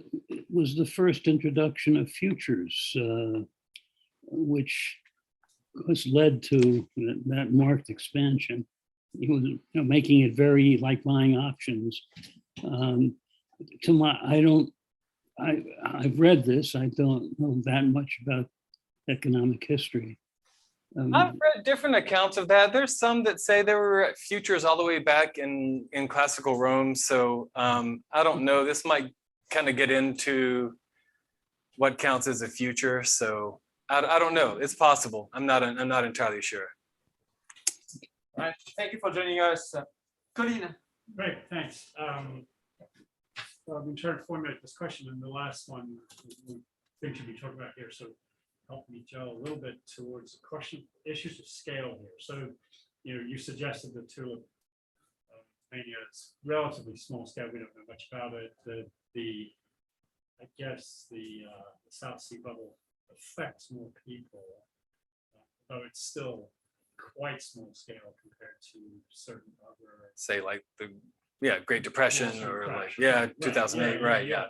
was the first introduction of futures, which was led to that marked expansion. It was, making it very like buying options. I've read this. I don't know that much about economic history. I've read different accounts of that. There's some that say there were futures all the way back in classical Rome. So I don't know. This might kind of get into what counts as a future. So I don't know. It's possible. I'm not entirely sure. All right. Thank you for joining us, Colin. Great, thanks. Well, I've been trying to formulate this question, and the last one we think should be talked about here. So help me gel a little bit towards the question, issues of scale here. So, you suggested the tulip mania is relatively small scale. We don't know much about it. I guess the South Sea bubble affects more people, though it's still quite small scale compared to certain other. Say like the Great Depression or like 2008, right? Yeah.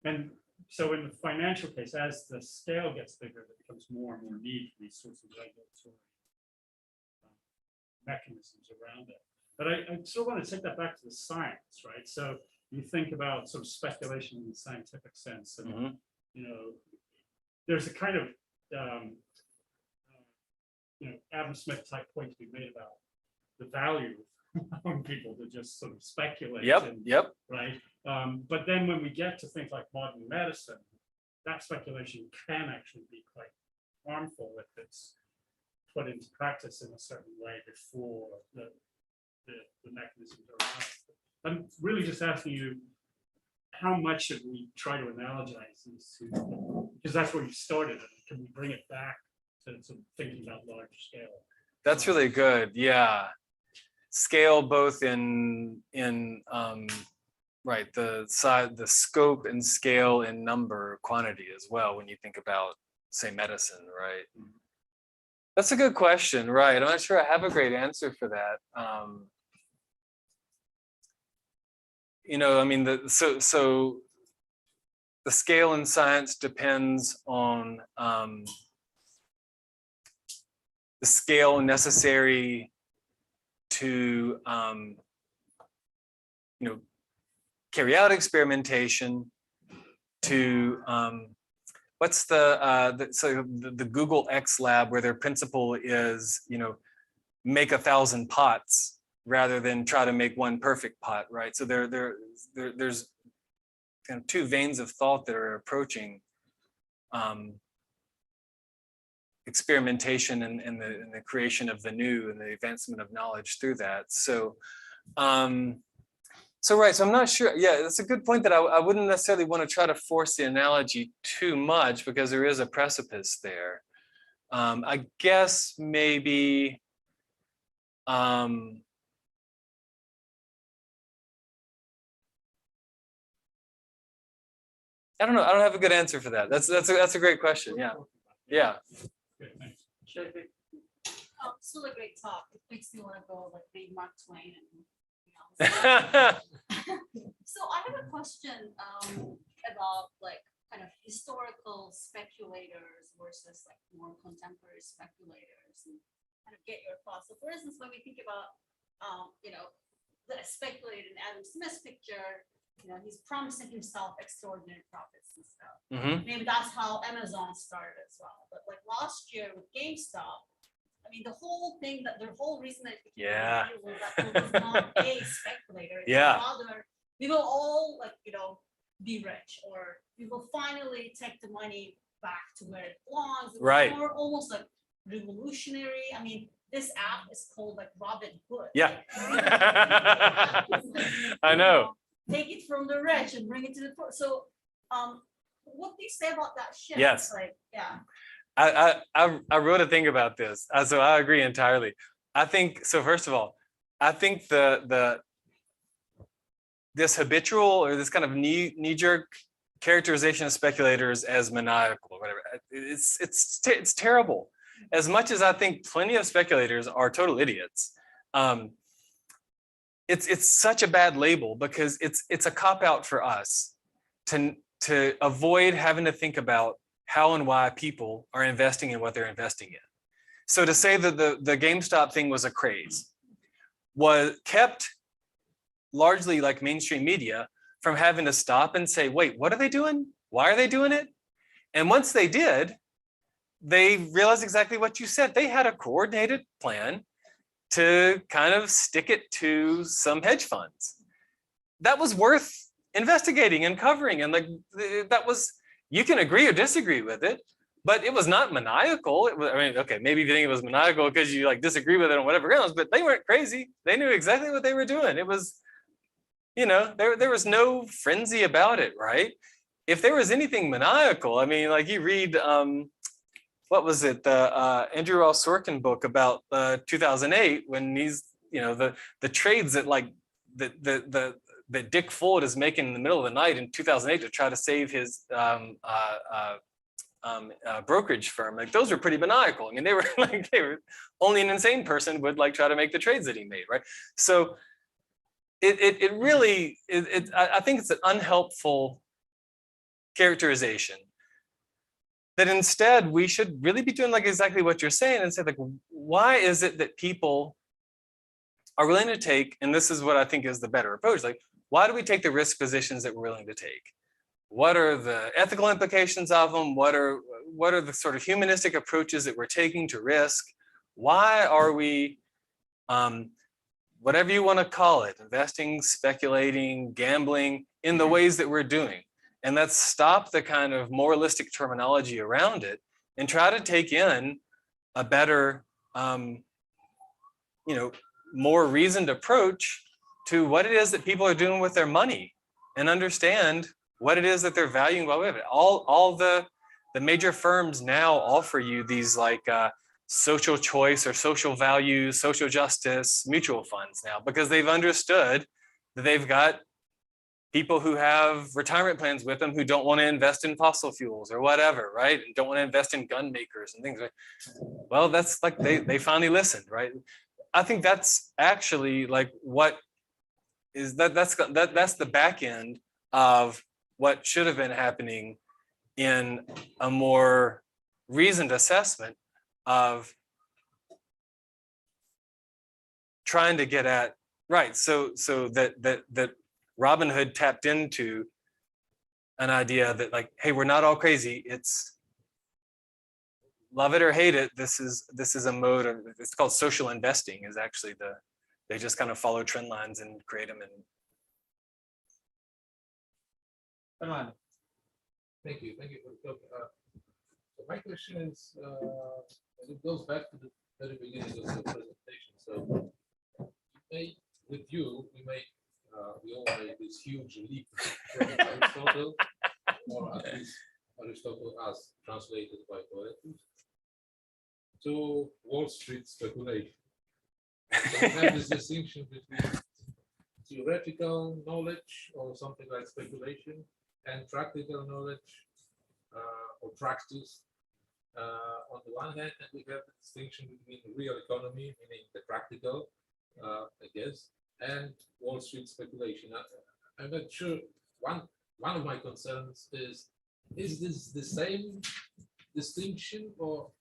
And so in the financial case, as the scale gets bigger, there becomes more and more need for these sorts of regulatory mechanisms around it. But I still want to take that back to the science, right? So you think about sort of speculation in the scientific sense, and there's a kind of Adam Smith type point to be made about the value on people to just sort of speculate. Yep. Right. But then when we get to things like modern medicine, that speculation can actually be quite harmful if it's put into practice in a certain way before the mechanisms are around. I'm really just asking you, how much should we try to analogize these two? Because that's where you started. Can we bring it back to sort of thinking about larger scale? That's really good. Yeah. Scale both in right, the size, the scope and scale and number, quantity as well, when you think about, say, medicine, right? That's a good question, right? I'm not sure I have a great answer for that. I mean, so the scale in science depends on the scale necessary to carry out experimentation, to what's the Google X lab, where their principle is make 1,000 pots rather than try to make one perfect pot, right? So there's kind of two veins of thought that are approaching experimentation and the creation of the new and the advancement of knowledge through that. So right, so I'm not sure. Yeah, that's a good point that I wouldn't necessarily want to try to force the analogy too much, because there is a precipice there. I guess maybe I don't know. I don't have a good answer for that. That's a great question. Yeah. Still a great talk. It makes me want to go like read Mark Twain and So I have a question about like kind of historical speculators versus like more contemporary speculators, and kind of get your thoughts. So for instance, when we think about the speculated in Adam Smith's picture, he's promising himself extraordinary profits and stuff. Mhm. Maybe that's how Amazon started as well. But like last year with GameStop, I mean, the whole thing that the whole reason that it became Yeah. a deal was that it was not a speculator. It was Yeah. rather, we will all like, be rich, or we will finally take the money back to where it belongs. It was Right. more almost like revolutionary. I mean, this app is called like Robin Hood. Yeah. Like, I know. take it from the rich and bring it to the poor. So, what do you say about that shift? Yes. Like, yeah. I wrote a thing about this, so I agree entirely. I think so. First of all, I think this habitual or this kind of knee-jerk characterization of speculators as maniacal or whatever, it's terrible. As much as I think plenty of speculators are total idiots, it's such a bad label because it's a cop-out for us to avoid having to think about how and why people are investing in what they're investing in. So to say that the GameStop thing was a craze was kept largely like mainstream media from having to stop and say, wait, what are they doing? Why are they doing it? And once they did, they realized exactly what you said. They had a coordinated plan to kind of stick it to some hedge funds. That was worth investigating and covering. And like that was, you can agree or disagree with it, but it was not maniacal. It was, I mean, okay, maybe you think it was maniacal because you like disagree with it on whatever grounds, but they weren't crazy. They knew exactly what they were doing. It was, there was no frenzy about it, right? If there was anything maniacal, I mean, like you read, what was it, the Andrew Ross Sorkin book about 2008 when he's, the trades that like that Dick Ford is making in the middle of the night in 2008 to try to save his brokerage firm. Like those were pretty maniacal. I mean, they were only an insane person would like try to make the trades that he made, right? So it really, I think it's an unhelpful characterization that instead we should really be doing like exactly what you're saying and say like, why is it that people are willing to take, and this is what I think is the better approach, like, why do we take the risk positions that we're willing to take? What are the ethical implications of them? What are the sort of humanistic approaches that we're taking to risk? Why are we, whatever you want to call it, investing, speculating, gambling in the ways that we're doing? And let's stop the kind of moralistic terminology around it and try to take in a better, more reasoned approach to what it is that people are doing with their money and understand what it is that they're valuing while with it. All the major firms now offer you these like social choice or social values, social justice mutual funds now, because they've understood that they've got people who have retirement plans with them who don't want to invest in fossil fuels or whatever, right? And don't want to invest in gun makers and things. Right? Well, that's like they finally listened, right? I think that's actually like what is that's the back end of what should have been happening in a more reasoned assessment of trying to get at, right, so that Robin Hood tapped into an idea that like, hey, we're not all crazy. It's love it or hate it. This is a mode of, it's called social investing, is actually they just kind of follow trend lines and create them. And Come on. Thank you for the talk. So my question is, and it goes back to the very beginning of the presentation. So we all made this huge leap from Aristotle, or at least Aristotle as translated by poets, to Wall Street speculation. So we have this distinction between theoretical knowledge or something like speculation and practical knowledge or practice on the one hand, and we have the distinction between real economy, meaning the practical, I guess, and Wall Street speculation. I'm not sure. One of my concerns is this the same distinction, or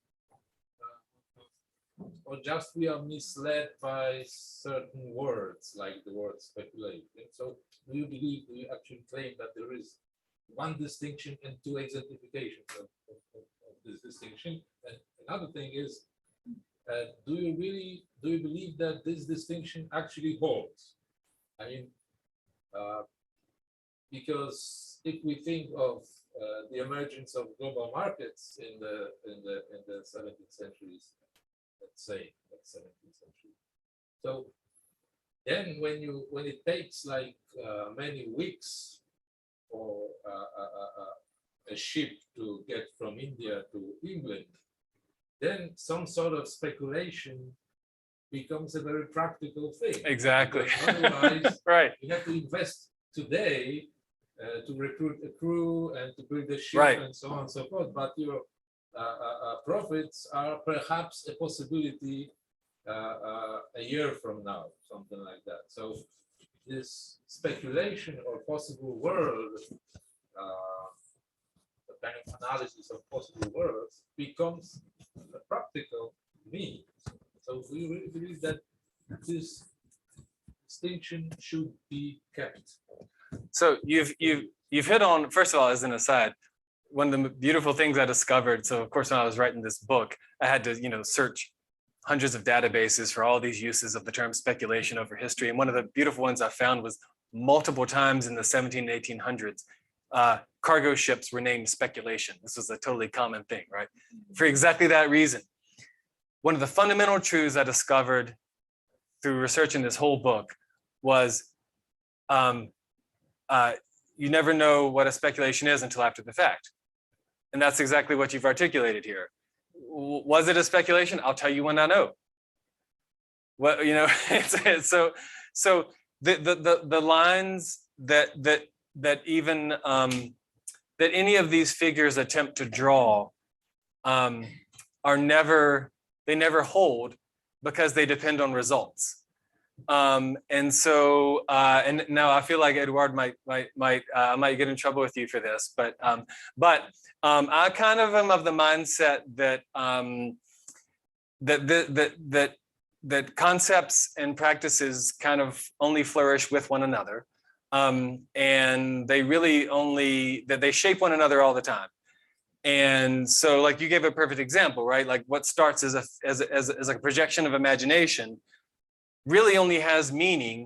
or just we are misled by certain words, like the word speculate. And so do you actually claim that there is one distinction and two exemplifications of this distinction? And another thing is, do you believe that this distinction actually holds? I mean, because if we think of the emergence of global markets in the 17th century, let's say, 17th century. So then when it takes like many weeks for a ship to get from India to England, then some sort of speculation becomes a very practical thing. Exactly. Because otherwise, Right. you have to invest today to recruit a crew and to build a ship Right. and so on and so forth. But your profits are perhaps a possibility a year from now, something like that. So this speculation or possible world, the kind of analysis of possible worlds becomes a practical means. So we really believe that this distinction should be kept. So you've hit on, first of all, as an aside, one of the beautiful things I discovered. So of course, when I was writing this book, I had to search hundreds of databases for all these uses of the term speculation over history. And one of the beautiful ones I found was multiple times in the 17 and 1800s, cargo ships were named speculation. This was a totally common thing, right? For exactly that reason. One of the fundamental truths I discovered through researching this whole book was you never know what a speculation is until after the fact. And that's exactly what you've articulated here. Was it a speculation? I'll tell you when I know. Well, so the lines that even that any of these figures attempt to draw are never hold, because they depend on results. And so and now I feel like Edouard might get in trouble with you for this, but I kind of am of the mindset that that concepts and practices kind of only flourish with one another, and they really only they shape one another all the time. And so, like, you gave a perfect example, right? Like, what starts as a projection of imagination really only has meaning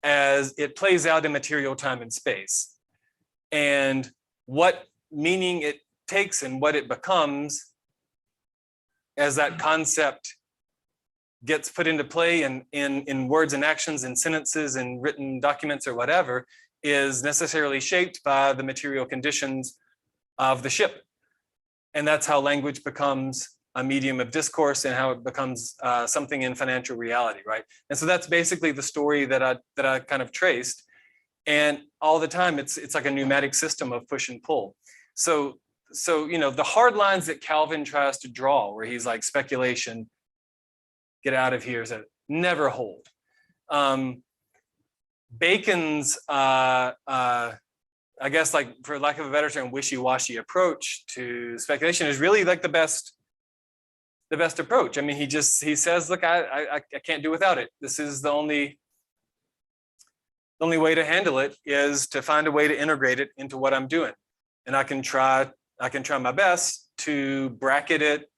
as it plays out in material time and space. And what meaning it takes and what it becomes as that concept gets put into play in words and actions and sentences and written documents or whatever is necessarily shaped by the material conditions of the ship. And that's how language becomes a medium of discourse and how it becomes something in financial reality, right? And so that's basically the story that I kind of traced. And all the time, it's like a pneumatic system of push and pull. So the hard lines that Calvin tries to draw, where he's like, speculation, get out of here, so never hold. Bacon's I guess, like, for lack of a better term, wishy-washy approach to speculation is really like the best approach. I mean, he says, look, I can't do without it. This is the only way to handle it, is to find a way to integrate it into what I'm doing. And I can try my best to bracket it,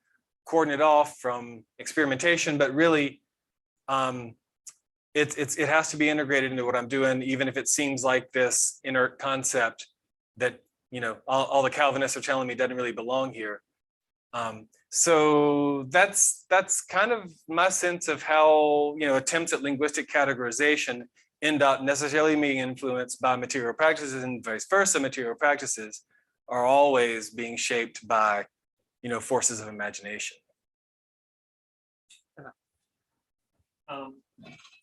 cordon it off from experimentation, but really it has to be integrated into what I'm doing, even if it seems like this inert concept that all the Calvinists are telling me doesn't really belong here. So that's kind of my sense of how attempts at linguistic categorization end up necessarily being influenced by material practices, and vice versa. Material practices are always being shaped by forces of imagination.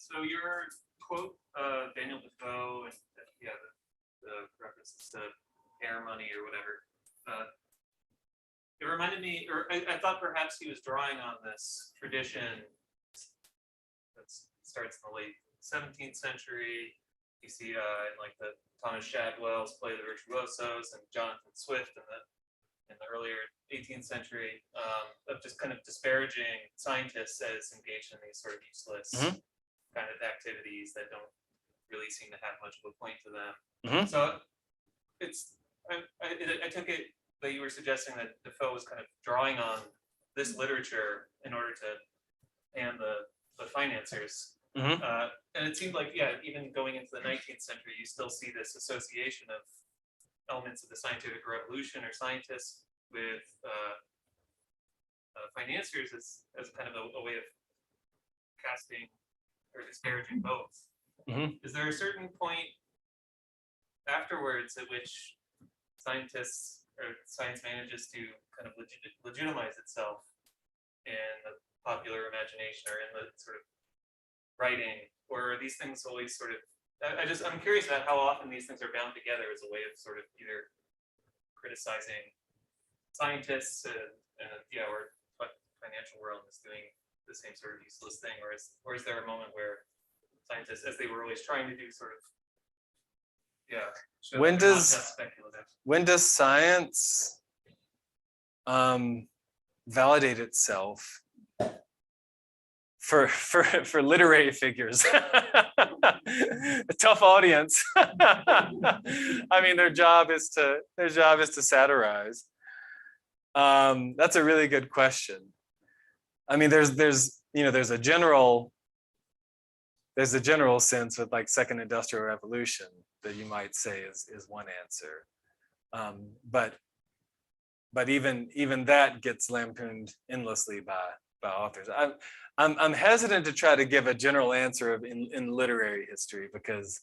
So your quote, Daniel Defoe, and the references to air money or whatever, it reminded me, or I thought perhaps he was drawing on this tradition that starts in the late 17th century. You see in like the Thomas Shadwell's play The Virtuosos and Jonathan Swift in the in the earlier 18th century, of just kind of disparaging scientists as engaged in these sort of useless kind of activities that don't really seem to have much of a point to them. So it's, I took it that you were suggesting that Defoe was kind of drawing on this literature in order to and the financiers. And it seemed like, yeah, even going into the 19th century, you still see this association of elements of the scientific revolution or scientists with financiers as kind of a way of casting or disparaging both. Is there a certain point afterwards at which scientists or science manages to kind of legitimize itself in the popular imagination or in the sort of writing, or are these things always sort of, I'm curious about how often these things are bound together as a way of sort of either criticizing scientists and yeah, or what financial realm is doing the same sort of useless thing, or is there a moment where scientists, as they were always trying to do, sort of, yeah, show When that they're not does- just speculative? When does science validate itself for literary figures? A tough audience. I mean, their job is to satirize. That's a really good question. I mean, there's a general sense with like second industrial revolution that you might say is one answer. But even that gets lampooned endlessly by authors. I'm hesitant to try to give a general answer in literary history because,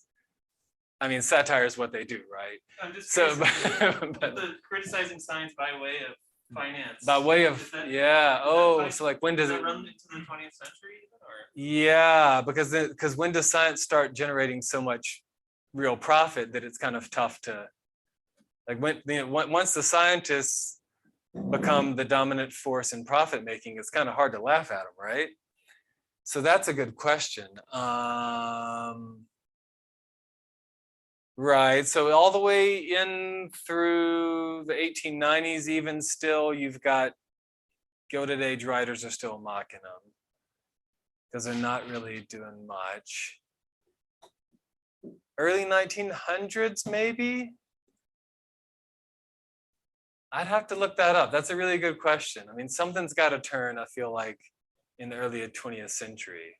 I mean, satire is what they do, right? I'm just So, curious, but the criticizing science by way of finance. by way is of, that- yeah, that so like when does that it, run into the 20th century even, or? yeah, because when does science start generating so much real profit that it's kind of tough to, like once the scientists become the dominant force in profit making, it's kind of hard to laugh at them, right? So that's a good question. Right, so all the way in through the 1890s, even still, you've got Gilded Age writers are still mocking them because they're not really doing much. Early 1900s, maybe? I'd have to look that up. That's a really good question. I mean, something's got to turn, I feel like, in the early 20th century.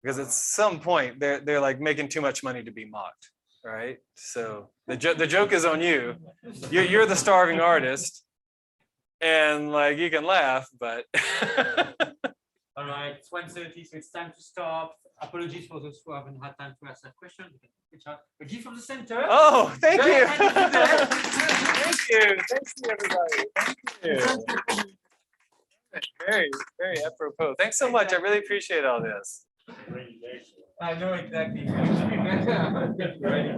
Because at some point, they're like making too much money to be mocked, right? So the joke is on you. You're the starving artist, and like you can laugh, but. All right, it's 1:30, so it's time to stop. Apologies for those who haven't had time to ask that question. You can reach out. A gift from the center. Oh, thank Very you. happy to do that. Thank you. Thanks to everybody. Thank you. Very, very apropos. Thanks so much. I really appreciate all this. I know exactly. Yeah, that's great.